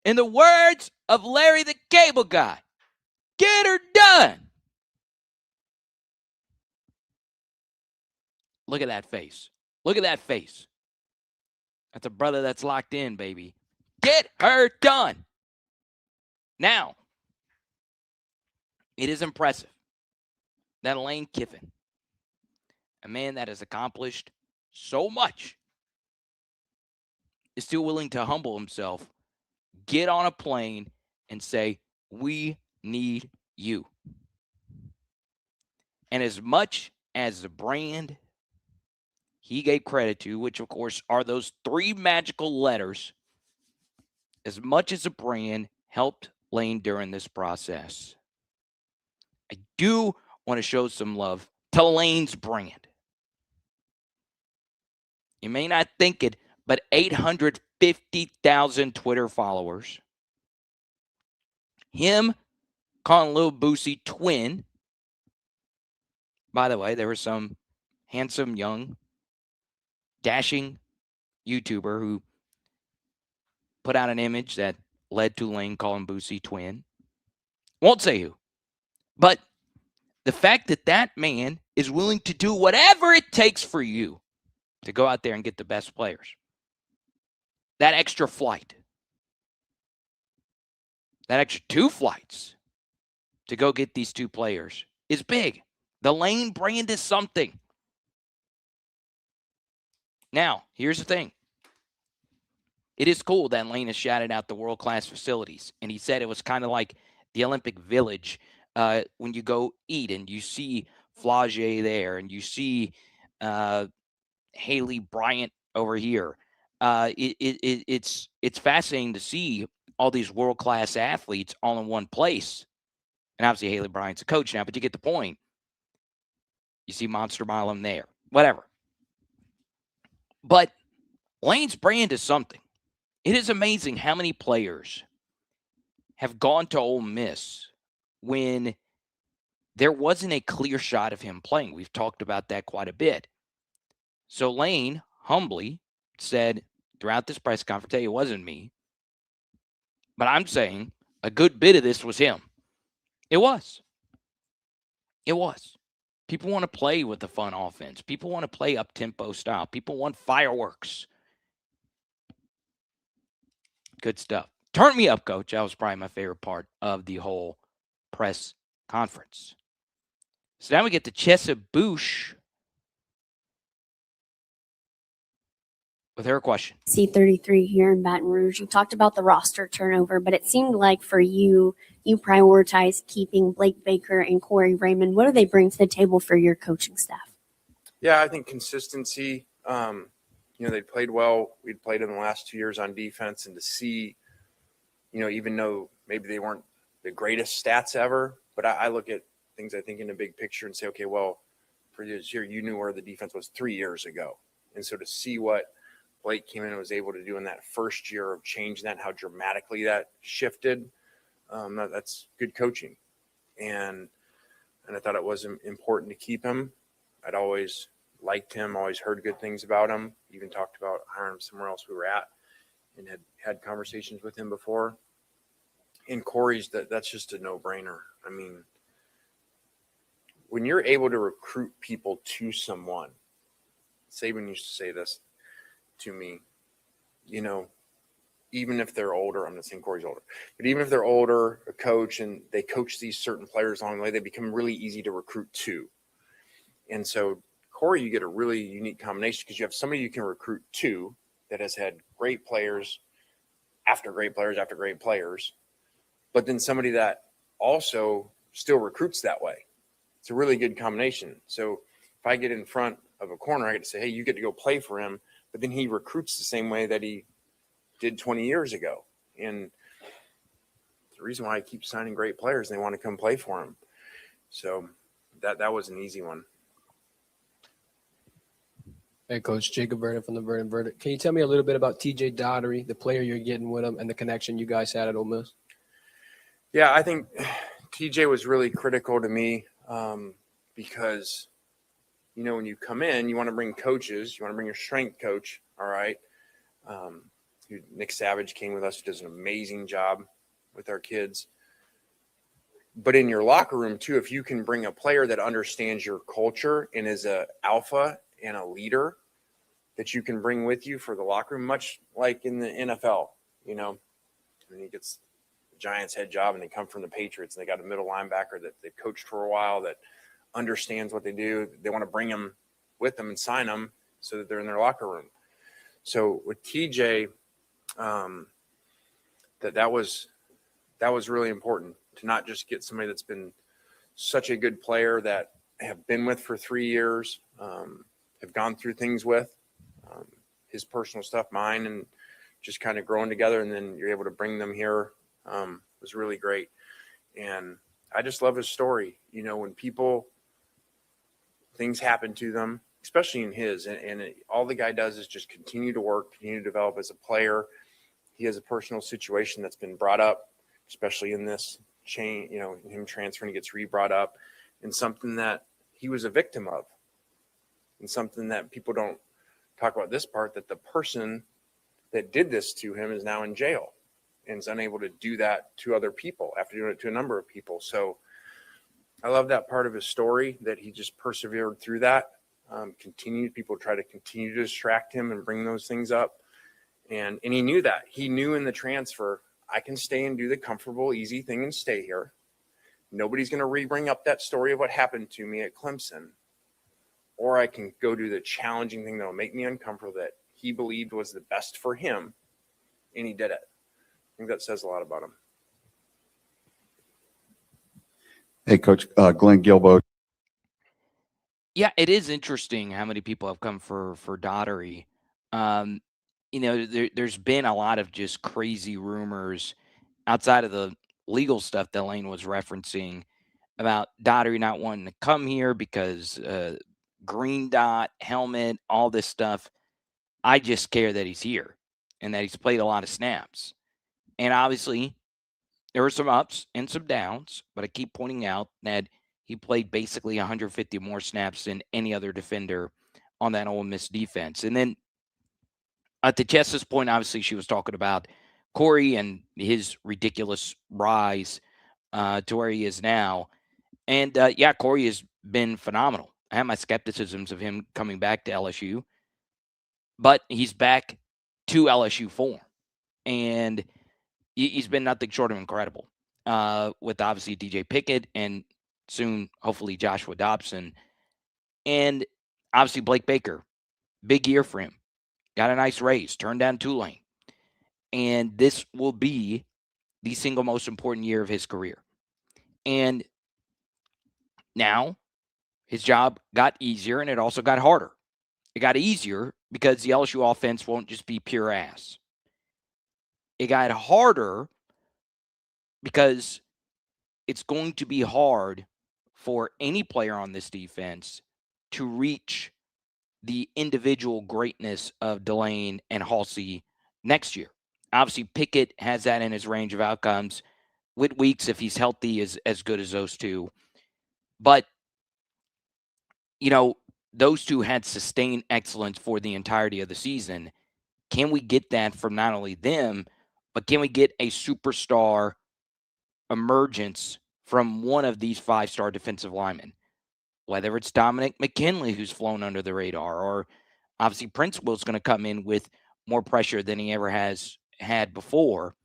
In the words of Larry the Cable Guy, get her done. Look at that face. Look at that face. That's a brother that's locked in, baby. Get her done. Now, it is impressive that Lane Kiffin, a man that has accomplished so much, is still willing to humble himself, get on a plane, and say, we need you. And as much as the brand he gave credit to, which of course are those 3 magical letters, as much as the brand helped Lane during this process, I do want to show some love to Lane's brand. You may not think it, but 850,000 Twitter followers. Him calling Lil Boosie twin. By the way, there was some handsome, young, dashing YouTuber who put out an image that led to Lane calling Boosie twin. Won't say who. But the fact that that man is willing to do whatever it takes for you to go out there and get the best players. That extra flight. That extra 2 flights to go get these 2 players is big. The Lane brand is something. Now, here's the thing. It is cool that Lane has shouted out the world-class facilities. And he said it was kind of like the Olympic Village when you go eat and you see Flaugier there and you see Haley Bryant over here. It's fascinating to see all these world-class athletes all in one place. And obviously Haley Bryant's a coach now, but you get the point. You see Monster Milam there. Whatever. But Lane's brand is something. It is amazing how many players have gone to Ole Miss when there wasn't a clear shot of him playing. We've talked about that quite a bit. So Lane humbly said throughout this press conference, hey, it wasn't me. But I'm saying a good bit of this was him. It was. It was. People want to play with the fun offense. People want to play up-tempo style. People want fireworks. Good stuff. Turn me up, Coach. That was probably my favorite part of the whole press conference. So now we get to Chessa Boosh with her question. C33 here in Baton Rouge. You talked about the roster turnover, but it seemed like for you prioritized keeping Blake Baker and Corey Raymond. What do they bring to the table for your coaching staff? Yeah, I think consistency. They played well. We'd played in the last 2 years on defense, and to see, even though maybe they weren't the greatest stats ever, but I look at things, I think, in the big picture and say, okay, well, for this year, you knew where the defense was 3 years ago. And so to see what Blake came in and was able to do in that first year of changing that, how dramatically that shifted, that's good coaching. And I thought it was important to keep him. I'd always liked him, always heard good things about him, even talked about hiring him somewhere else we were at and had conversations with him before. And Corey's, that's just a no-brainer. I mean, when you're able to recruit people to someone, Saban used to say this to me, even if they're older, I'm not saying Corey's older, but even if they're older, a coach, and they coach these certain players along the way, they become really easy to recruit to. And so Corey, you get a really unique combination because you have somebody you can recruit to that has had great players after great players after great players, but then somebody that also still recruits that way. It's a really good combination. So if I get in front of a corner, I get to say, hey, you get to go play for him. But then he recruits the same way that he did 20 years ago. And the reason why I keep signing great players, they want to come play for him. So that was an easy one. Hey, Coach, Jacob Vernon from the Vernon Verdict. Can you tell me a little bit about TJ Daugherty, the player you're getting with him, and the connection you guys had at Ole Miss? Yeah, I think TJ was really critical to me because, you know, when you come in, you want to bring coaches. You want to bring your strength coach, all right? Nick Savage came with us, does an amazing job with our kids. But in your locker room, too, if you can bring a player that understands your culture and is a alpha and a leader that you can bring with you for the locker room, much like in the NFL, you know, and he gets the Giants head job and they come from the Patriots and they got a middle linebacker that they've coached for a while that understands what they do. They want to bring them with them and sign them so that they're in their locker room. So with TJ, that was really important to not just get somebody that's been such a good player that have been with for 3 years, have gone through things with his personal stuff, mine, and just kind of growing together. And then you're able to bring them here was really great. And I just love his story. You know, when things happen to them, especially in his, and all the guy does is just continue to work, continue to develop as a player. He has a personal situation that's been brought up, especially in this chain, you know, him transferring gets re-brought up, and something that he was a victim of, and something that people don't talk about this part, that the person that did this to him is now in jail and is unable to do that to other people after doing it to a number of people. So I love that part of his story, that he just persevered through that. People try to continue to distract him and bring those things up. And he knew that. He knew in the transfer, I can stay and do the comfortable, easy thing and stay here. Nobody's going to re-bring up that story of what happened to me at Clemson. Or I can go do the challenging thing that will make me uncomfortable, that he believed was the best for him, and he did it. I think that says a lot about him. Hey, Coach, Glenn Gilbo. Yeah, it is interesting how many people have come for Daugherty. You know, there's been a lot of just crazy rumors outside of the legal stuff that Lane was referencing about Daugherty not wanting to come here because green dot, helmet, all this stuff. I just care that he's here and that he's played a lot of snaps. And obviously, there were some ups and some downs, but I keep pointing out that he played basically 150 more snaps than any other defender on that Ole Miss defense. And then to Chessa's point, obviously, she was talking about Corey and his ridiculous rise to where he is now. And, yeah, Corey has been phenomenal. I have my skepticisms of him coming back to LSU, but he's back to LSU form. And he's been nothing short of incredible with obviously DJ Pickett and soon, hopefully, Joshua Dobson. And obviously, Blake Baker, big year for him. Got a nice raise, turned down Tulane. And this will be the single most important year of his career. And now his job got easier, and it also got harder. It got easier because the LSU offense won't just be pure ass. It got harder because it's going to be hard for any player on this defense to reach the individual greatness of Delane and Halsey next year. Obviously, Pickett has that in his range of outcomes. Whit Weeks, if he's healthy, is as good as those two. But, you know, those two had sustained excellence for the entirety of the season. Can we get that from not only them, but can we get a superstar emergence from one of these five-star defensive linemen? Whether it's Dominic McKinley, who's flown under the radar, or obviously Prince Will's going to come in with more pressure than he ever has had before.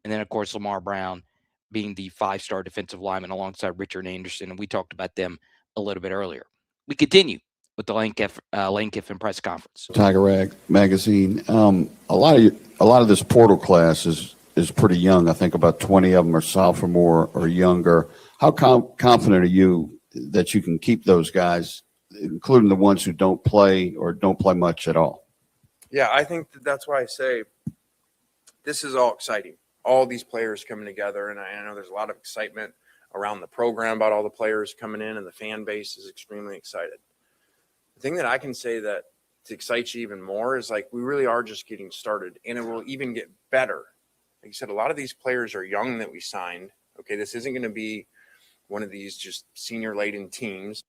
And then, of course, Lamar Brown being the five-star defensive lineman alongside Richard Anderson. And we talked about them a little bit earlier. We continue with the Lane Kiffin Press Conference. Tiger Rag magazine. A lot of this portal class is is pretty young. I think about 20 of them are sophomore or younger. How confident are you that you can keep those guys, including the ones who don't play or don't play much at all? Yeah, I think that's why I say this is all exciting. All these players coming together, and I know there's a lot of excitement around the program about all the players coming in, and the fan base is extremely excited. The thing that I can say that excites you even more is like we really are just getting started, and it will even get better. Like you said, a lot of these players are young that we signed. Okay, this isn't going to be one of these just senior-laden teams.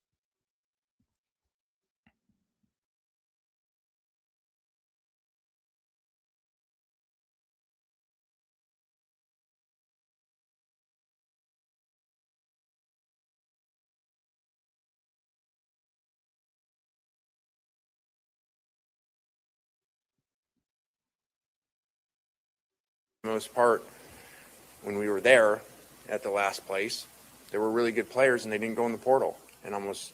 For the most part, when we were there at the last place, there were really good players, and they didn't go in the portal. And almost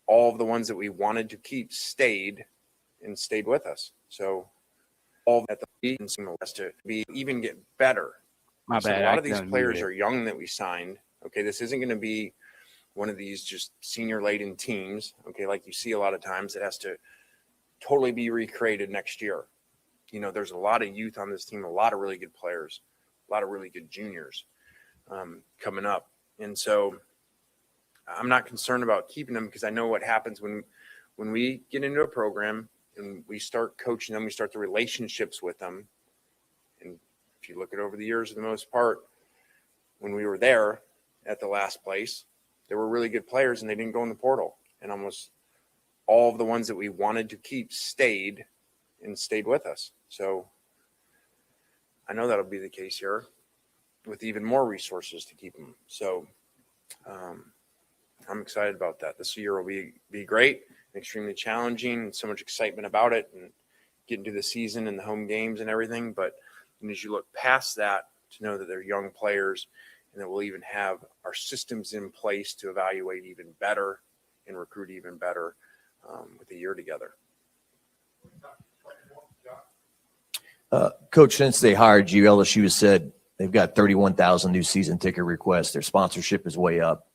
all of the ones that we wanted to keep stayed with us. So all at the league has to be even get better. My So bad. a lot I of these done players muted. are young that we signed. Okay, this isn't going to be one of these just senior-laden teams. Okay, like you see a lot of times, it has to totally be recreated next year. You know, there's a lot of youth on this team, a lot of really good players, a lot of really good juniors coming up. And so I'm not concerned about keeping them because I know what happens when we get into a program and we start coaching them, we start the relationships with them. And if you look at over the years, for the most part, when we were there at the last place, there were really good players, and they didn't go in the portal. And almost all of the ones that we wanted to keep stayed with us. So I know that'll be the case here with even more resources to keep them. So I'm excited about that. This year will be great, extremely challenging, and so much excitement about it, and getting to the season and the home games and everything. But as you look past that, to know that they're young players, and that we'll even have our systems in place to evaluate even better and recruit even better with a year together. Coach, since they hired you, LSU has said they've got 31,000 new season ticket requests. Their sponsorship is way up.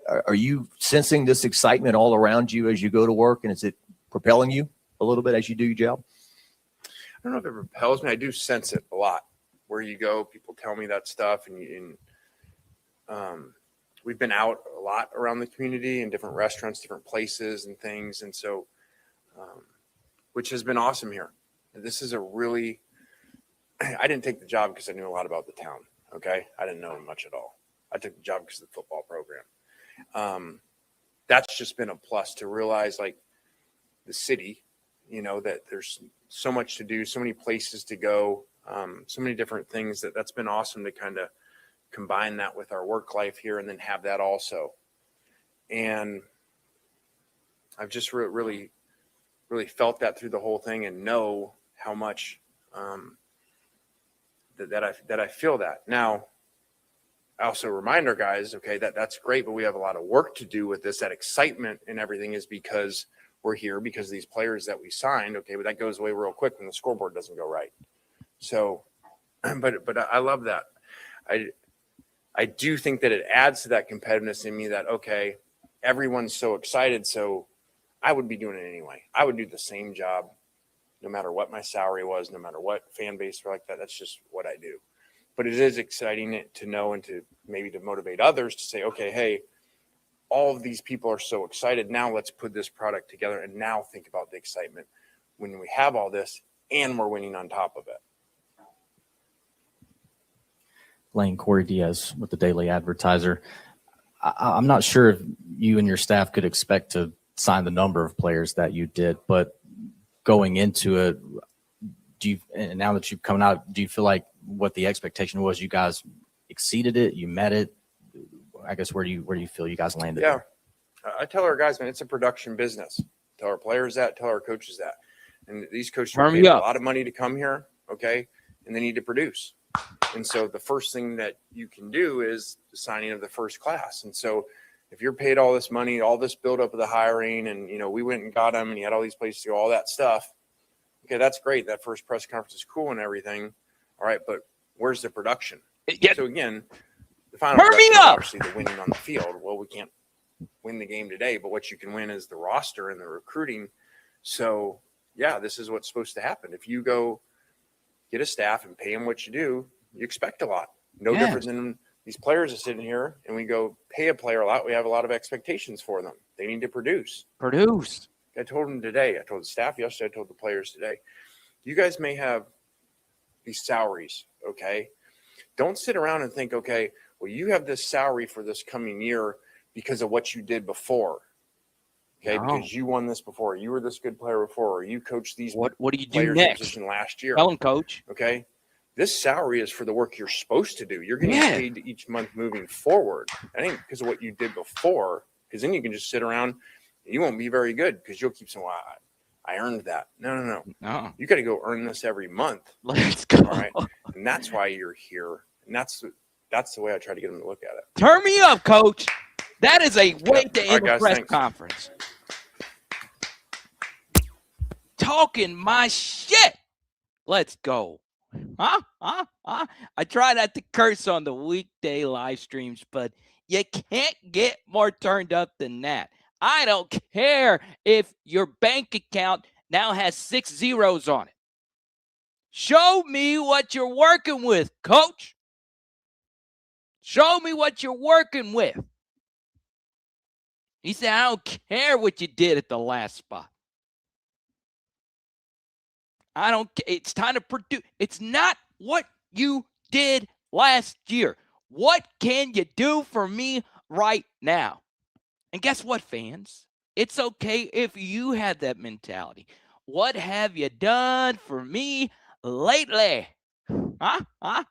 Are you sensing this excitement all around you as you go to work, and is it propelling you a little bit as you do your job? I don't know if it propels me. I do sense it a lot. Where you go, people tell me that stuff, and we've been out a lot around the community in different restaurants, different places and things. And so, which has been awesome here. This is I didn't take the job because I knew a lot about the town. Okay. I didn't know much at all. I took the job because of the football program. That's just been a plus to realize, like, the city, that there's so much to do, so many places to go, so many different things that's been awesome to kind of combine that with our work life here and then have that also. And I've just really felt that through the whole thing, and know how much that I feel that. Now, I also remind our guys, okay, that's great, but we have a lot of work to do with this. That excitement and everything is because we're here, because of these players that we signed. Okay, but that goes away real quick when the scoreboard doesn't go right. So, but I love that. I do think that it adds to that competitiveness in me that, okay, everyone's so excited, so I would be doing it anyway. I would do the same job no matter what my salary was, no matter what fan base were like that. That's just what I do. But it is exciting to know, and to maybe to motivate others to say, okay, hey, all of these people are so excited. Now let's put this product together, and now think about the excitement when we have all this and we're winning on top of it. Lane, Corey Diaz with the Daily Advertiser. I'm not sure if you and your staff could expect to sign the number of players that you did, but going into it, and now that you've come out, do you feel like what the expectation was, you guys exceeded it, you met it? I guess where do you feel you guys landed? Yeah, I tell our guys, man, it's a production business. Tell our players that, tell our coaches that. And these coaches are paid a lot of money to come here, okay, and they need to produce. And so the first thing that you can do is the signing of the first class. And so if you're paid all this money, all this buildup of the hiring, and, we went and got them, and you had all these places to go, all that stuff, okay, that's great. That first press conference is cool and everything. All right, but where's the production? Yeah. So again, the final Turn me production is up. obviously the winning on the field. Well, we can't win the game today, but what you can win is the roster and the recruiting. So yeah, this is what's supposed to happen. If you go get a staff and pay them what you do, you expect a lot. No different than these players are sitting here and we go pay a player a lot. We have a lot of expectations for them. They need to produce. I told them today, I told the staff yesterday, I told the players today, you guys may have these salaries, okay? Don't sit around and think, okay, well, you have this salary for this coming year because of what you did before, okay? No. Because you won this before, you were this good player before, or you coached these What do you do players in next? position last year. Tell them, coach. Okay? This salary is for the work you're supposed to do. You're getting paid each month moving forward. That ain't because of what you did before, because then you can just sit around and you won't be very good because you'll keep saying, well, I earned that. No. You got to go earn this every month. Let's go. All right? And that's why you're here. And that's the way I try to get them to look at it. Turn me up, coach. That is a way to end a press thanks. conference. Talking my shit. Let's go. I try not to curse on the weekday live streams, but you can't get more turned up than that. I don't care if your bank account now has 6 zeros on it. Show me what you're working with, coach. Show me what you're working with. He said, I don't care what you did at the last spot. I don't. It's time to produce. It's not what you did last year. What can you do for me right now? And guess what, fans? It's okay if you had that mentality. What have you done for me lately? I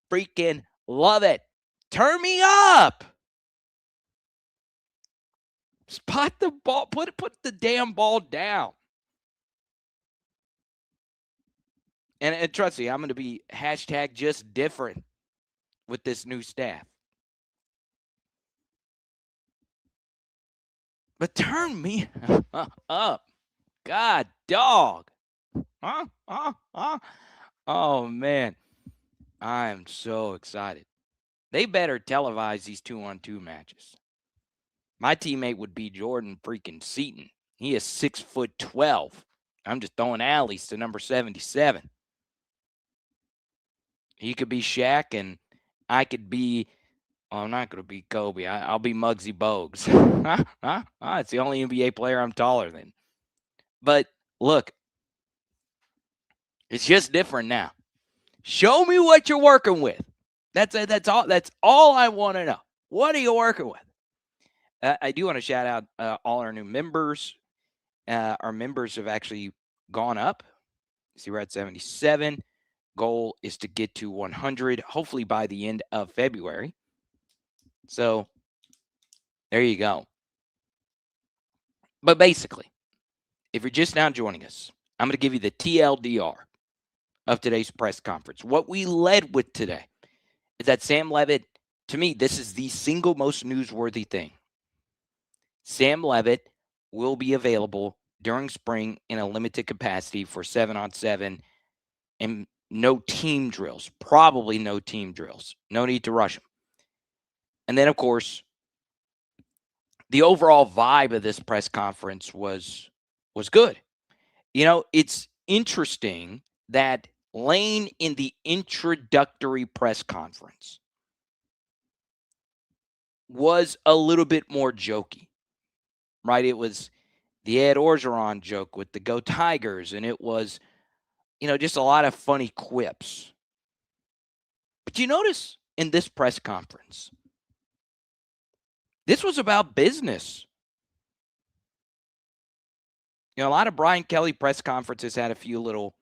freaking love it. Turn me up. Spot the ball. Put the damn ball down. And trust me, I'm going to be hashtag just different with this new staff. But turn me up. God, dog. Oh, man. I am so excited. They better televise these 2-on-2 matches. My teammate would be Jordan freaking Seaton. He is 6'12". I'm just throwing alleys to number 77. He could be Shaq, and I could be, well, I'm not going to be Kobe. I'll be Muggsy Bogues. It's the only NBA player I'm taller than. But look, it's just different now. Show me what you're working with. That's all I want to know. What are you working with? I do want to shout out all our new members. Our members have actually gone up. See, we're at 77. Goal is to get to 100, hopefully by the end of February. So there you go. But basically, if you're just now joining us, I'm going to give you the TLDR of today's press conference. What we led with today is that Sam Leavitt, to me, this is the single most newsworthy thing. Sam Leavitt will be available during spring in a limited capacity for 7-on-7 and no team drills, probably no team drills. No need to rush them. And then, of course, the overall vibe of this press conference was good. You know, it's interesting that Lane in the introductory press conference was a little bit more jokey, right? It was the Ed Orgeron joke with the Go Tigers, and it was, just a lot of funny quips. But you notice in this press conference, this was about business. A lot of Brian Kelly press conferences had a few little,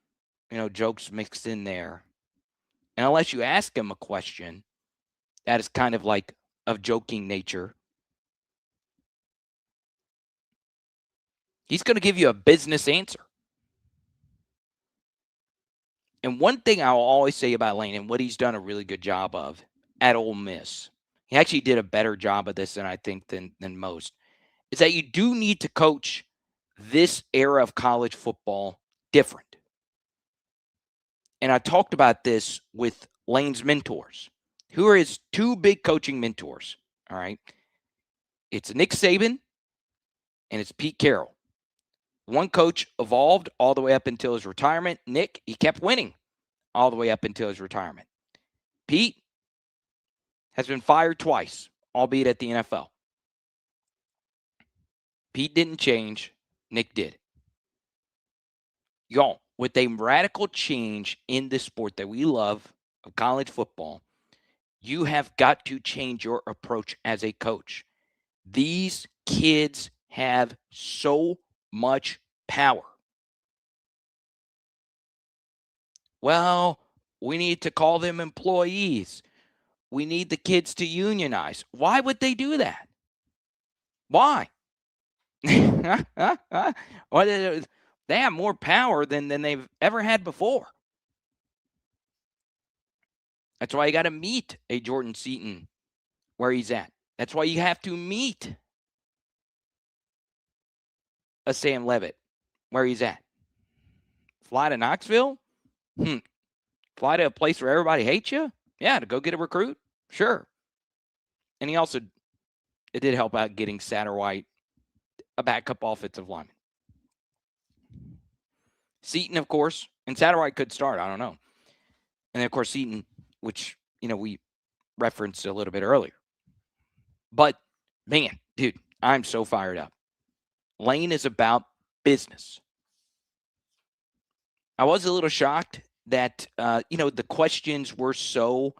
jokes mixed in there. And unless you ask him a question that is kind of like of joking nature, he's going to give you a business answer. And one thing I will always say about Lane, and what he's done a really good job of at Ole Miss, he actually did a better job of this than I think than most, is that you do need to coach this era of college football different. and I talked about this with Lane's mentors. Who are his two big coaching mentors? All right. It's Nick Saban and it's Pete Carroll. One coach evolved all the way up until his retirement. Nick, he kept winning all the way up until his retirement. Pete has been fired twice, albeit at the NFL. Pete didn't change. Nick did. Y'all, with a radical change in the sport that we love of college football, you have got to change your approach as a coach. These kids have so much power. Well, we need to call them employees. We need the kids to unionize. Why would they do that? Why? Well, they have more power than they've ever had before. That's why you got to meet a Jordan Seaton where he's at. That's why you have to meet a Sam Leavitt where he's at. Fly to Knoxville? Fly to a place where everybody hates you? Yeah, to go get a recruit? Sure. And it did help out getting Satterwhite a backup offensive lineman. Seaton, of course, and Satterwhite could start. I don't know. And then, of course, Seaton, which, we referenced a little bit earlier. But, man, dude, I'm so fired up. Lane is about business. I was a little shocked that, the questions were so,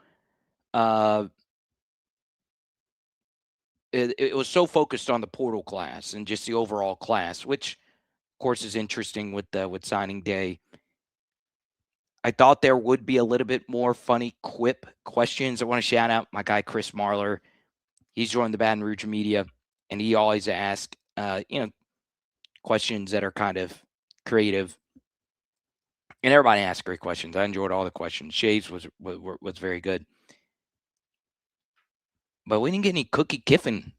it was so focused on the portal class and just the overall class, which, of course, is interesting with signing day. I thought there would be a little bit more funny quip questions. I want to shout out my guy, Chris Marler. He's joined the Baton Rouge media, and he always asks, questions that are kind of creative. And everybody asks great questions. I enjoyed all the questions. Shaves was very good. But we didn't get any Cookie Kiffin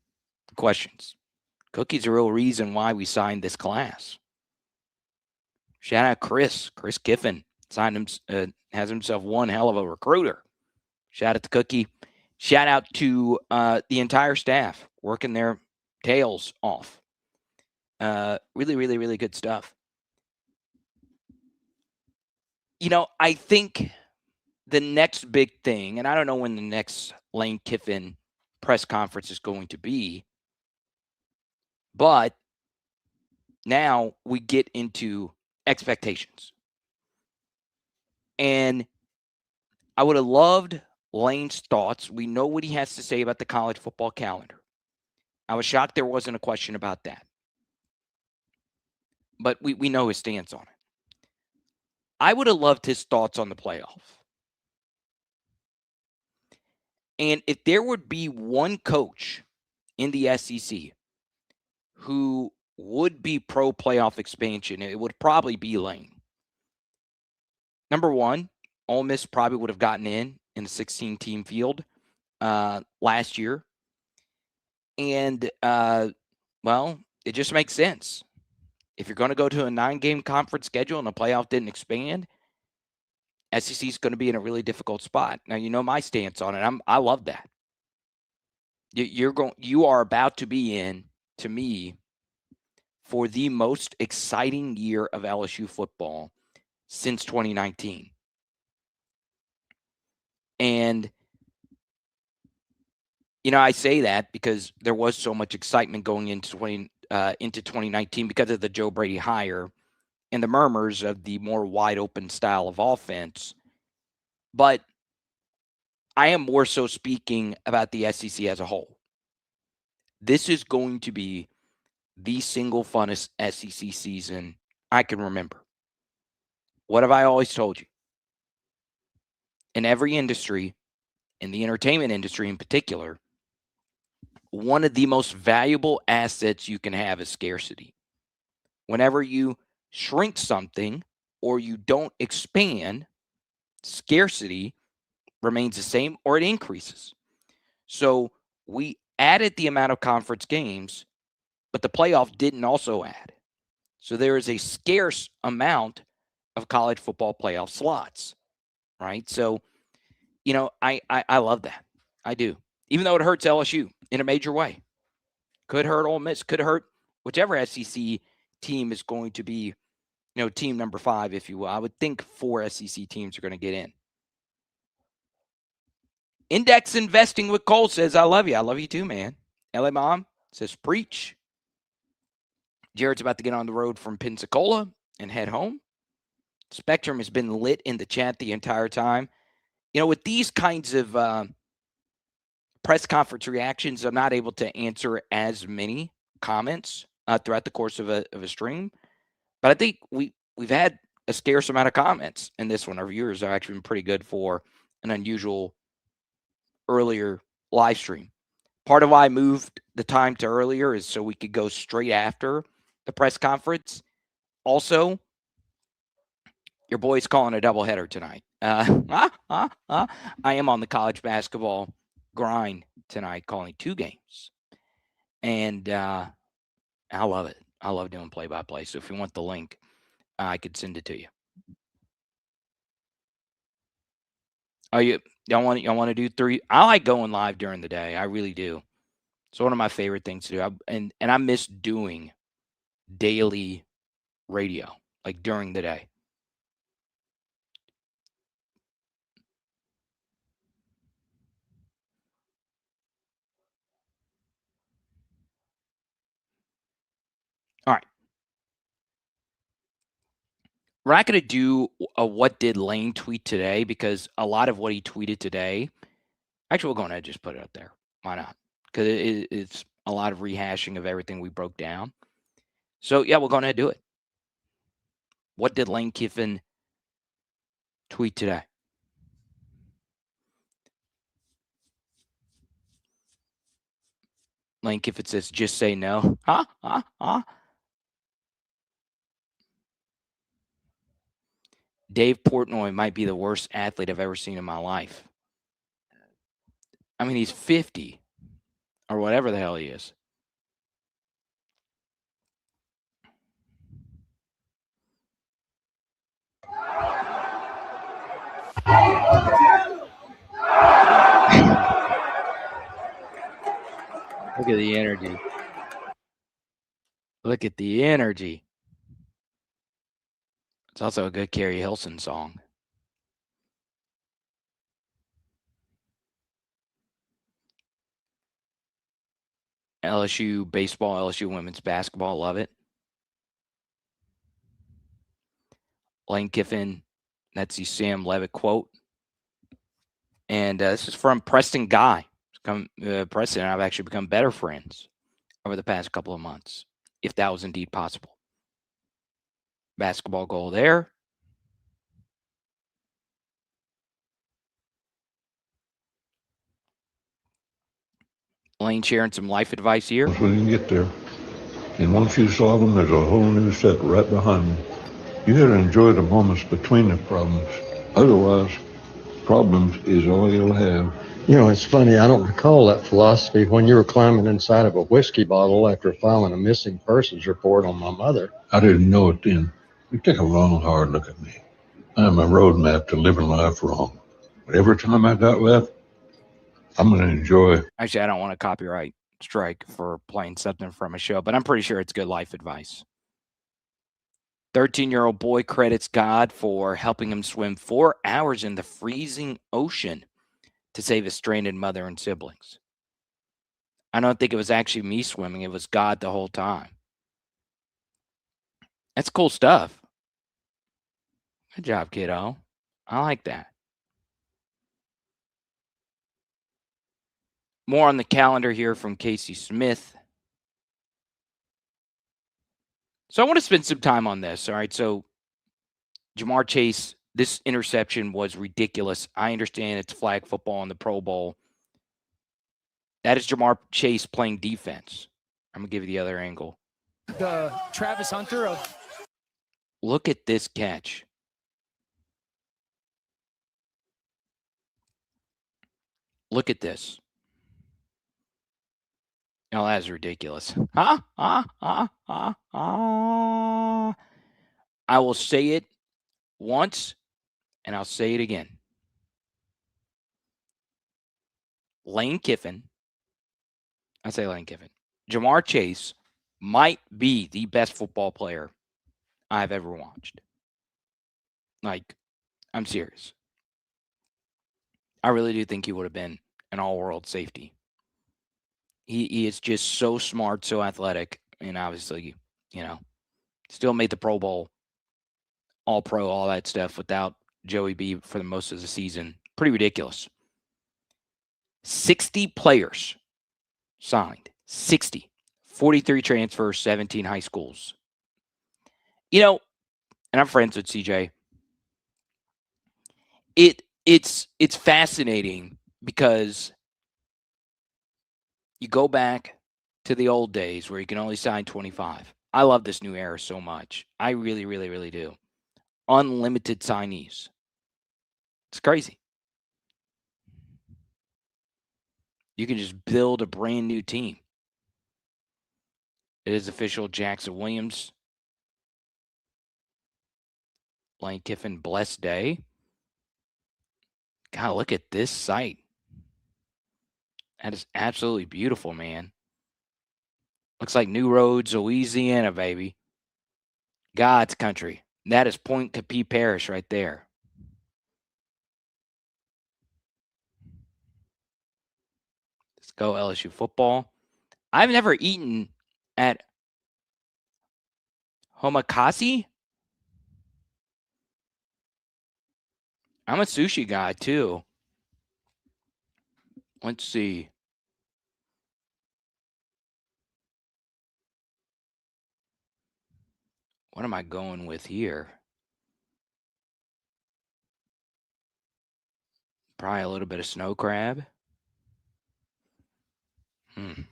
questions. Cookie's the real reason why we signed this class. Shout out Chris Kiffin. Has himself one hell of a recruiter. Shout out to Cookie. Shout out to the entire staff working their tails off. Really, really, really good stuff. I think the next big thing, and I don't know when the next Lane Kiffin press conference is going to be, but now we get into expectations. And I would have loved Lane's thoughts. We know what he has to say about the college football calendar. I was shocked there wasn't a question about that. But we know his stance on it. I would have loved his thoughts on the playoff. And if there would be one coach in the SEC who would be pro playoff expansion, it would probably be Lane. Number one, Ole Miss probably would have gotten in a 16-team field last year. And, it just makes sense. If you're going to go to a 9-game conference schedule and the playoff didn't expand, SEC is going to be in a really difficult spot. Now, my stance on it. I love that. You are about to be in, to me, for the most exciting year of LSU football since 2019. And, I say that because there was so much excitement going into 2019 because of the Joe Brady hire and the murmurs of the more wide open style of offense. But I am more so speaking about the SEC as a whole. This is going to be the single funnest SEC season I can remember. What have I always told you? In every industry, in the entertainment industry in particular, one of the most valuable assets you can have is scarcity. Whenever you shrink something or you don't expand, scarcity remains the same or it increases. So we added the amount of conference games, but the playoff didn't also add. So there is a scarce amount of college football playoff slots. right? So, I love that. I do. Even though it hurts LSU in a major way. Could hurt Ole Miss. Could hurt whichever SEC team is going to be, team number 5, if you will. I would think 4 SEC teams are going to get in. Index Investing with Cole says, I love you. I love you too, man. LA Mom says, preach. Jared's about to get on the road from Pensacola and head home. Spectrum has been lit in the chat the entire time. With these kinds of press conference reactions, I'm not able to answer as many comments throughout the course of a stream. But I think we've had a scarce amount of comments in this one. Our viewers are actually been pretty good for an unusual earlier live stream. Part of why I moved the time to earlier is so we could go straight after the press conference. Also, your boy's calling a doubleheader tonight. I am on the college basketball grind tonight, calling 2 games. And I love it. I love doing play-by-play. So if you want the link, I could send it to you. Oh, y'all want to do 3? I like going live during the day. I really do. It's one of my favorite things to do. And I miss doing daily radio, like during the day. All right. We're not going to do a what did Lane tweet today, because a lot of what he tweeted today, actually, we'll go ahead and just put it up there. Why not? Because it's a lot of rehashing of everything we broke down. So, yeah, we'll go ahead and do it. What did Lane Kiffin tweet today? Lane Kiffin says, just say no. Dave Portnoy might be the worst athlete I've ever seen in my life. I mean, he's 50 or whatever the hell he is. Look at the energy. Look at the energy. It's also a good Carrie Hilson song. LSU baseball, LSU women's basketball, love it. Lane Kiffin, that's the Sam Leavitt quote. And this is from Preston Guy. Preston and I have actually become better friends over the past couple of months, if that was indeed possible. Basketball goal there. Lane sharing some life advice here. When you get there, and once you solve them, there's a whole new set right behind them. You got to enjoy the moments between the problems. Otherwise, problems is all you'll have. You know, it's funny, I don't recall that philosophy when you were climbing inside of a whiskey bottle after filing a missing persons report on my mother. I didn't know it then. You take a long, hard look at me. I'm a roadmap to living life wrong. But every time I got left, I'm going to enjoy. Actually, I don't want a copyright strike for playing something from a show, but I'm pretty sure it's good life advice. 13-year-old boy credits God for helping him swim 4 hours in the freezing ocean to save his stranded mother and siblings. I don't think it was actually me swimming. It was God the whole time. That's cool stuff. Good job, kiddo. I like that. More on the calendar here from Casey Smith. So I want to spend some time on this. All right. So Jamar Chase, this interception was ridiculous. I understand it's flag football in the Pro Bowl. That is Jamar Chase playing defense. I'm going to give you the other angle. The Travis Hunter of. Look at this catch. Look at this. Oh, that's ridiculous. I will say it once, and I'll say it again. Lane Kiffin, Jamar Chase might be the best football player I've ever watched. Like, I'm serious. I really do think he would have been an all-world safety. He is just so smart, so athletic, and obviously, still made the Pro Bowl, All-Pro, all that stuff without Joey B for the most of the season. Pretty ridiculous. 60 players signed. 60. 43 transfers, 17 high schools. And I'm friends with CJ. It's fascinating because you go back to the old days where you can only sign 25. I love this new era so much. I really, really, really do. Unlimited signees. It's crazy. You can just build a brand new team. It is official. Jackson Williams, Lane Kiffin, blessed day. God, look at this site. That is absolutely beautiful, man. Looks like New Roads, Louisiana, baby. God's country. That is Point Capee Parish right there. Let's go LSU football. I've never eaten at Homakasi. I'm a sushi guy too. Let's see. What am I going with here? Probably a little bit of snow crab. And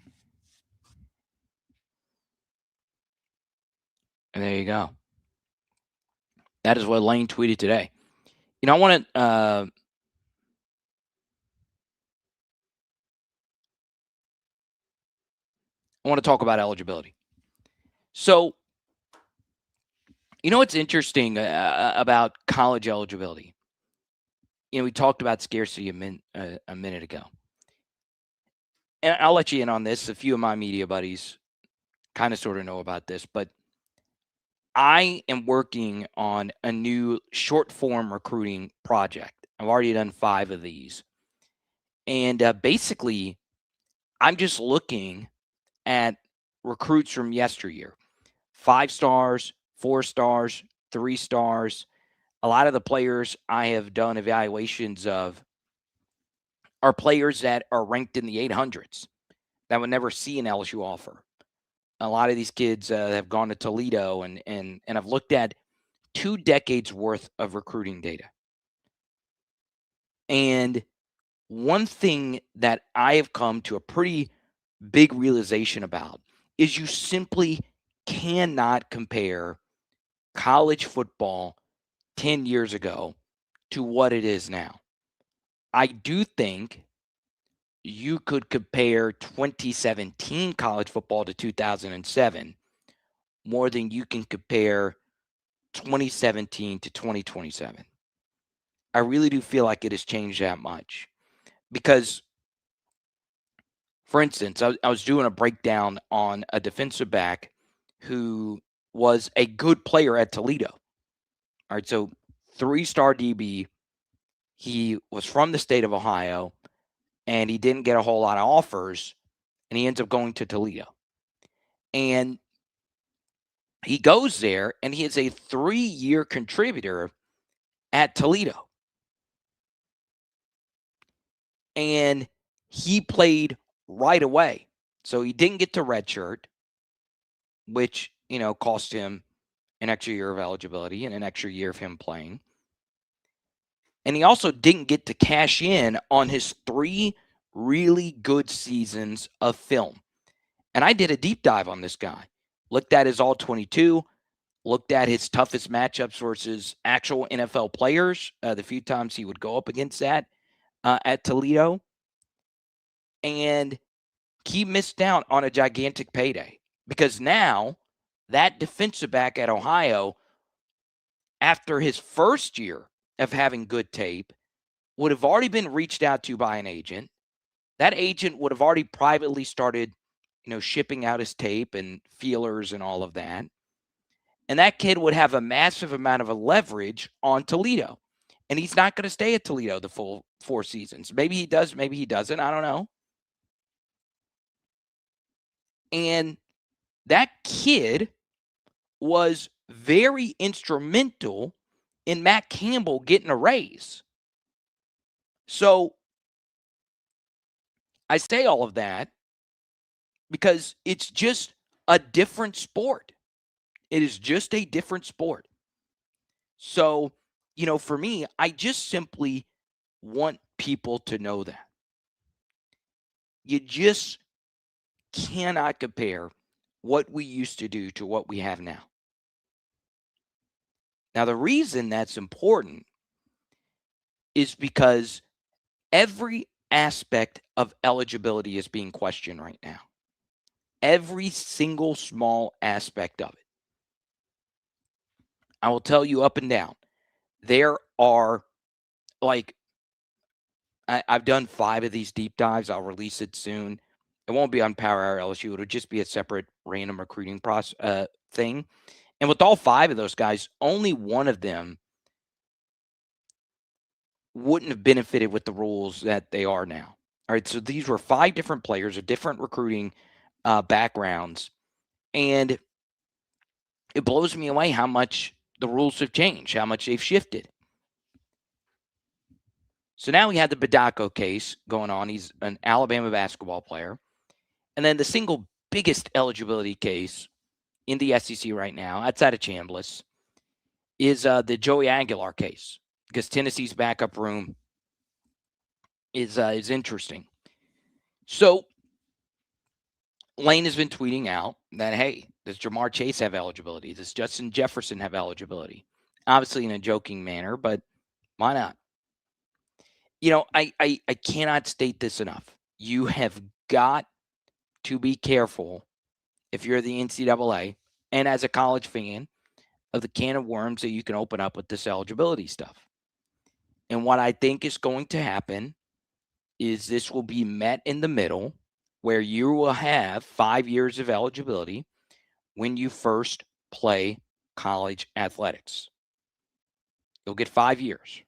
there you go. That is what Lane tweeted today. I want to talk about eligibility. So, what's interesting about college eligibility? We talked about scarcity a minute ago. And I'll let you in on this. A few of my media buddies kind of sort of know about this, but I am working on a new short form recruiting project. I've already done 5 of these. And basically, I'm just looking at recruits from yesteryear. 5 stars, 4 stars, 3 stars. A lot of the players I have done evaluations of are players that are ranked in the 800s that would never see an LSU offer. A lot of these kids have gone to Toledo, and I've looked at 2 decades worth of recruiting data. And one thing that I have come to a pretty big realization about is you simply cannot compare college football 10 years ago to what it is now. I do think you could compare 2017 college football to 2007 more than you can compare 2017 to 2027. I really do feel like it has changed that much. Because, for instance, I was doing a breakdown on a defensive back who was a good player at Toledo. All right, so 3-star DB. He was from the state of Ohio, and he didn't get a whole lot of offers, and he ends up going to Toledo. And he goes there, and he is a 3-year contributor at Toledo. And he played right away. So he didn't get to redshirt, which, cost him an extra year of eligibility and an extra year of him playing. And he also didn't get to cash in on his 3 really good seasons of film. And I did a deep dive on this guy. Looked at his all-22, looked at his toughest matchups versus actual NFL players, the few times he would go up against that at Toledo. And he missed out on a gigantic payday because now that defensive back at Ohio, after his first year of having good tape, would have already been reached out to by an agent, that agent would have already privately started, shipping out his tape and feelers and all of that. And that kid would have a massive amount of a leverage on Toledo. And he's not going to stay at Toledo the full 4 seasons. Maybe he does, maybe he doesn't. I don't know. And that kid was very instrumental in Matt Campbell getting a raise. So I say all of that because it's just a different sport. It is just a different sport. So, for me, I just simply want people to know that. You just cannot compare what we used to do to what we have now. Now, the reason that's important is because every aspect of eligibility is being questioned right now. Every single small aspect of it. I will tell you up and down. There are, I've done 5 of these deep dives. I'll release it soon. It won't be on Power Hour LSU. It'll just be a separate random recruiting thing. And with all 5 of those guys, only one of them wouldn't have benefited with the rules that they are now. All right, so these were 5 different players of different recruiting backgrounds. And it blows me away how much the rules have changed, how much they've shifted. So now we had the Badako case going on. He's an Alabama basketball player. And then the single biggest eligibility case in the SEC right now, outside of Chambliss, is the Joey Aguilar case, because Tennessee's backup room is interesting. So Lane has been tweeting out that, hey, does Jamar Chase have eligibility? Does Justin Jefferson have eligibility? Obviously in a joking manner, but why not? I cannot state this enough. You have got to be careful if you're the NCAA and as a college fan of the can of worms that you can open up with this eligibility stuff. And what I think is going to happen is this will be met in the middle where you will have 5 years of eligibility when you first play college athletics. You'll get 5 years.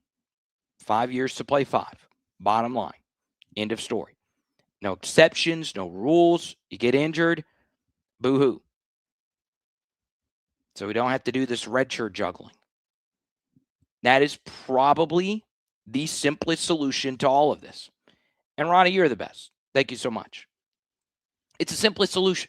5 years to play 5. Bottom line. End of story. No exceptions, no rules. You get injured, boo-hoo. So we don't have to do this redshirt juggling. That is probably the simplest solution to all of this. And Ronnie, you're the best. Thank you so much. It's the simplest solution.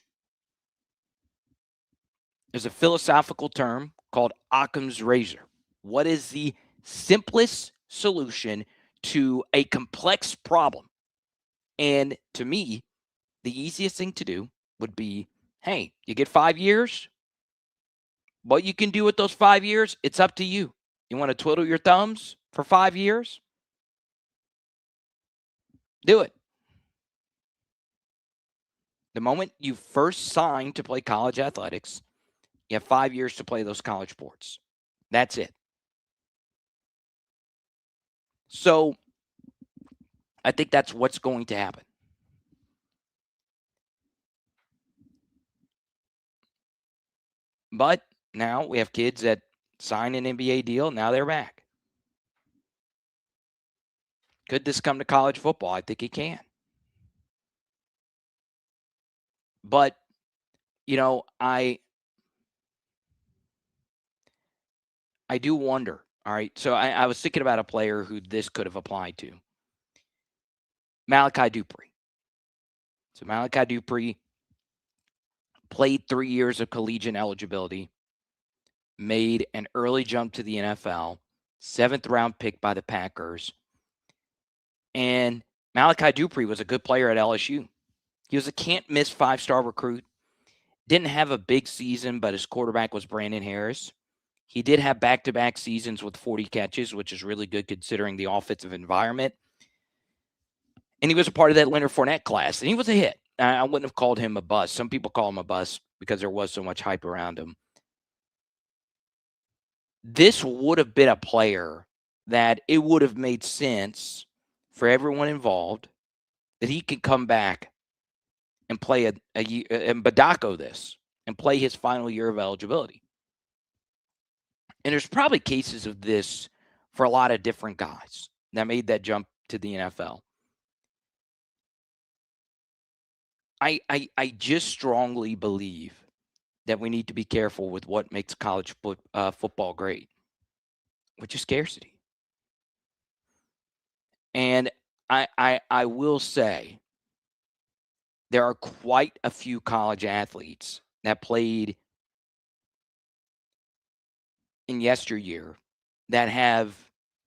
There's a philosophical term called Occam's razor. What is the simplest solution to a complex problem? And to me, the easiest thing to do would be, hey, you get 5 years. What you can do with those 5 years, it's up to you. You want to twiddle your thumbs for 5 years? Do it. The moment you first sign to play college athletics, you have 5 years to play those college sports. That's it. So I think that's what's going to happen. But now we have kids that sign an NBA deal. Now they're back. Could this come to college football? I think it can. But, I do wonder. All right. So I was thinking about a player who this could have applied to. Malachi Dupree. So Malachi Dupree played 3 years of collegiate eligibility, made an early jump to the NFL, 7th round pick by the Packers. And Malachi Dupree was a good player at LSU. He was a can't-miss 5-star recruit. Didn't have a big season, but his quarterback was Brandon Harris. He did have back-to-back seasons with 40 catches, which is really good considering the offensive environment. And he was a part of that Leonard Fournette class, and he was a hit. I wouldn't have called him a bust. Some people call him a bust because there was so much hype around him. This would have been a player that it would have made sense for everyone involved that he can come back and play a year and Badako this and play his final year of eligibility. And there's probably cases of this for a lot of different guys that made that jump to the NFL. I just strongly believe that we need to be careful with what makes college football great, which is scarcity. And I will say there are quite a few college athletes that played in yesteryear that have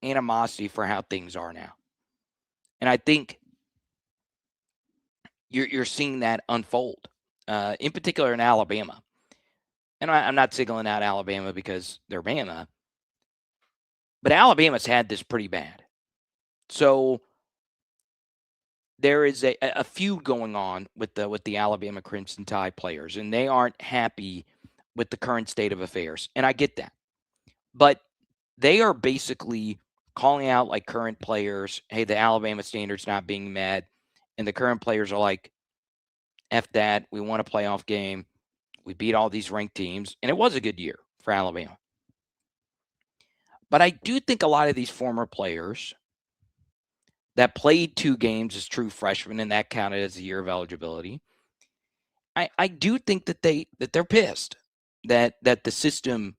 animosity for how things are now. And I think you're seeing that unfold, in particular in Alabama. And I'm not singling out Alabama because they're Bama, but Alabama's had this pretty bad. So there is a feud going on with the Alabama Crimson Tide players, and they aren't happy with the current state of affairs. And I get that. But they are basically calling out like current players, hey, the Alabama standard's not being met. And the current players are like, F that, we want a playoff game. We beat all these ranked teams. And it was a good year for Alabama. But I do think a lot of these former players that played 2 games as true freshmen, and that counted as a year of eligibility, I do think that they're pissed that the system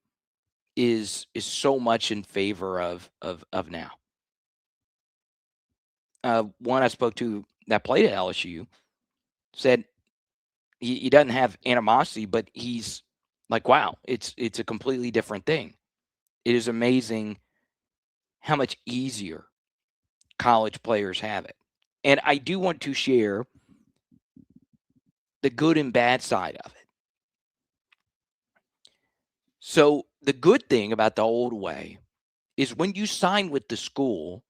is so much in favor of now. One I spoke to that played at LSU said he doesn't have animosity, but he's like, wow, it's a completely different thing. It is amazing how much easier college players have it. And I do want to share the good and bad side of it. So the good thing about the old way is when you sign with the school,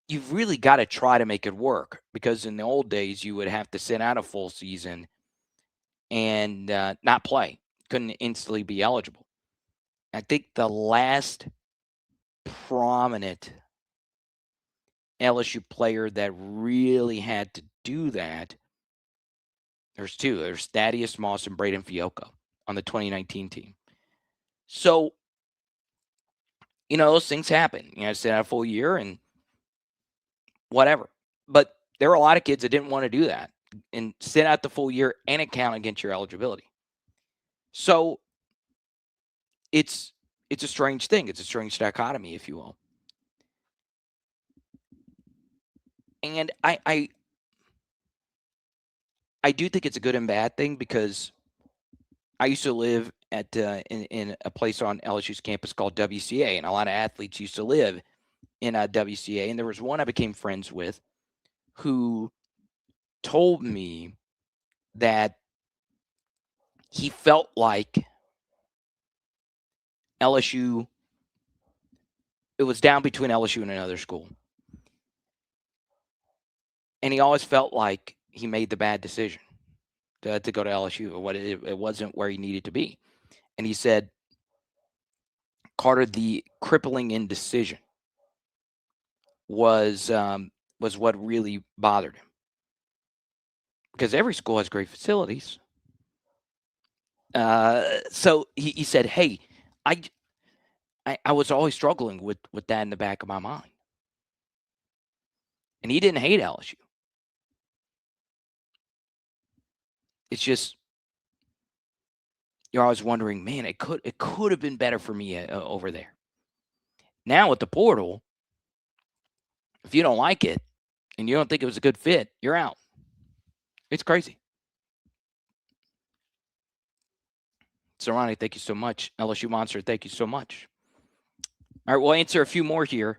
you've really got to try to make it work, because in the old days, you would have to sit out a full season and not play. Couldn't instantly be eligible. I think the last prominent LSU player that really had to do that, there's 2. There's Thaddeus Moss and Braden Fiocco on the 2019 team. So, those things happen. Sit out a full year and whatever. But there were a lot of kids that didn't want to do that and sit out the full year and it count against your eligibility. So it's a strange thing. It's a strange dichotomy, if you will. And I do think it's a good and bad thing, because I used to live at in a place on LSU's campus called WCA, and a lot of athletes used to live in WCA. And there was one I became friends with who told me that he felt like LSU, it was down between LSU and another school. And he always felt like he made the bad decision to go to LSU. It wasn't where he needed to be. And he said, Carter, the crippling indecision was what really bothered him. Because every school has great facilities. So he said, hey, I was always struggling with that in the back of my mind. And he didn't hate LSU. It's just, you're always wondering, man, it could have been better for me over there. Now with the portal, if you don't like it and you don't think it was a good fit, you're out. It's crazy. So Ronnie, thank you so much. LSU Monster, thank you so much. All right, we'll answer a few more here.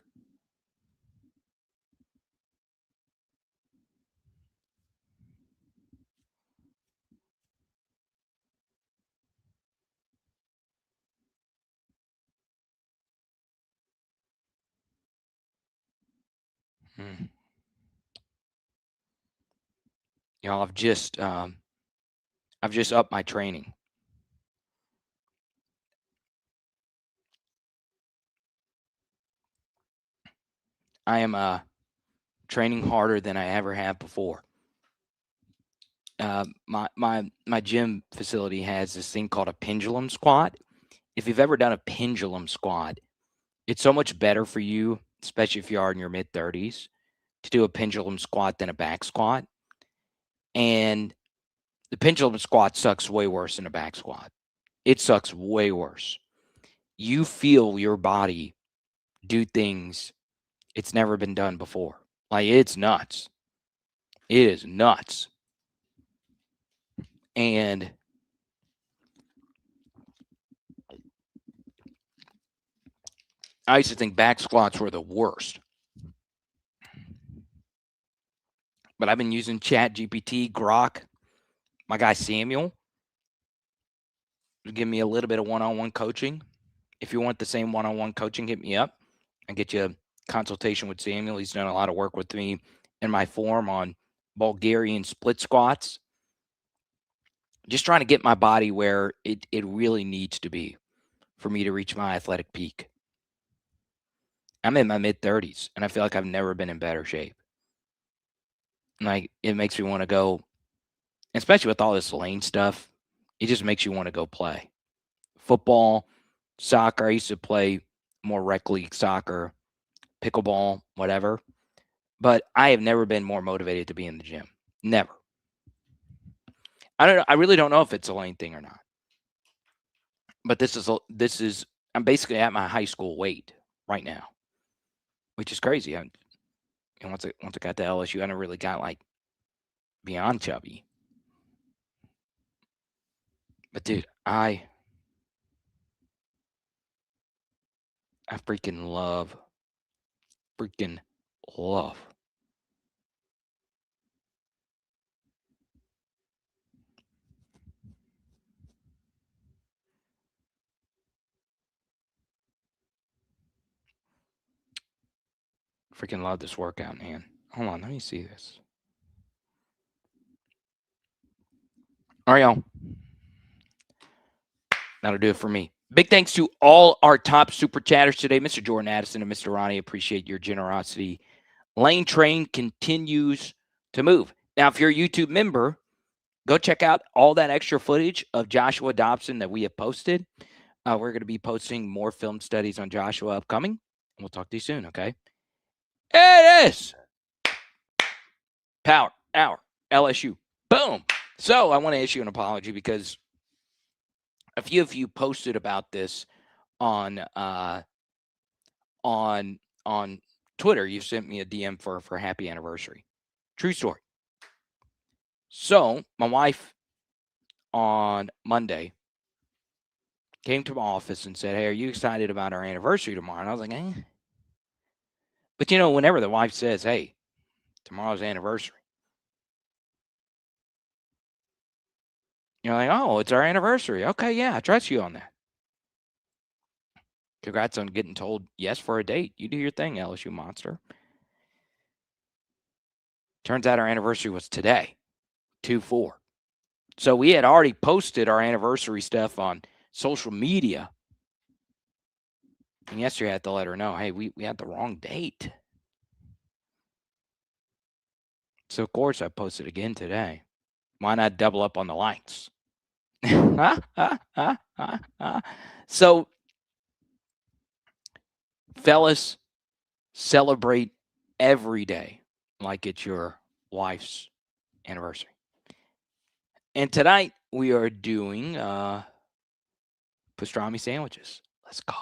I've just upped my training. I am training harder than I ever have before. My gym facility has this thing called a pendulum squat. If you've ever done a pendulum squat, it's so much better for you, especially if you are in your mid-30s, to do a pendulum squat than a back squat. And the pendulum squat sucks way worse than a back squat. It sucks way worse. You feel your body do things it's never been done before. Like, it's nuts. It is nuts. And I used to think back squats were the worst. But I've been using Chat GPT, Grok. My guy Samuel give me a little bit of one-on-one coaching. If you want the same one-on-one coaching, hit me up and get you a consultation with Samuel. He's done a lot of work with me in my form on Bulgarian split squats. Just trying to get my body where it really needs to be for me to reach my athletic peak. I'm in my mid-30s, and I feel like I've never been in better shape. Like, it makes me want to go, especially with all this Lane stuff, it just makes you want to go play. Football, soccer, I used to play more rec league soccer, pickleball, whatever. But I have never been more motivated to be in the gym. Never. I don't know. I really don't know if it's a Lane thing or not. But this is I'm basically at my high school weight right now, which is crazy. And once I got to LSU, I never really got like beyond chubby. But dude, I freaking love. Freaking love this workout, man. Hold on, let me see this. All right, y'all. That'll do it for me. Big thanks to all our top super chatters today, Mr. Jordan Addison and Mr. Ronnie. Appreciate your generosity. Lane Train continues to move. Now, if you're a YouTube member, go check out all that extra footage of Joshua Dobson that we have posted. We're going to be posting more film studies on Joshua upcoming. And we'll talk to you soon, okay? It is Power Hour LSU. Boom. So I want to issue an apology because a few of you posted about this on Twitter. You sent me a DM for happy anniversary. True story. So my wife on Monday came to my office and said, "Hey, are you excited about our anniversary tomorrow?" And I was like, eh. But whenever the wife says, "Hey, tomorrow's anniversary," you're like, "Oh, it's our anniversary. Okay, yeah, I trust you on that." Congrats on getting told yes for a date. You do your thing, LSU monster. Turns out our anniversary was today, 2/4. So we had already posted our anniversary stuff on social media. And yesterday I had to let her know, hey, we had the wrong date. So, of course, I posted again today. Why not double up on the likes? So, fellas, celebrate every day like it's your wife's anniversary. And tonight we are doing pastrami sandwiches. Let's go.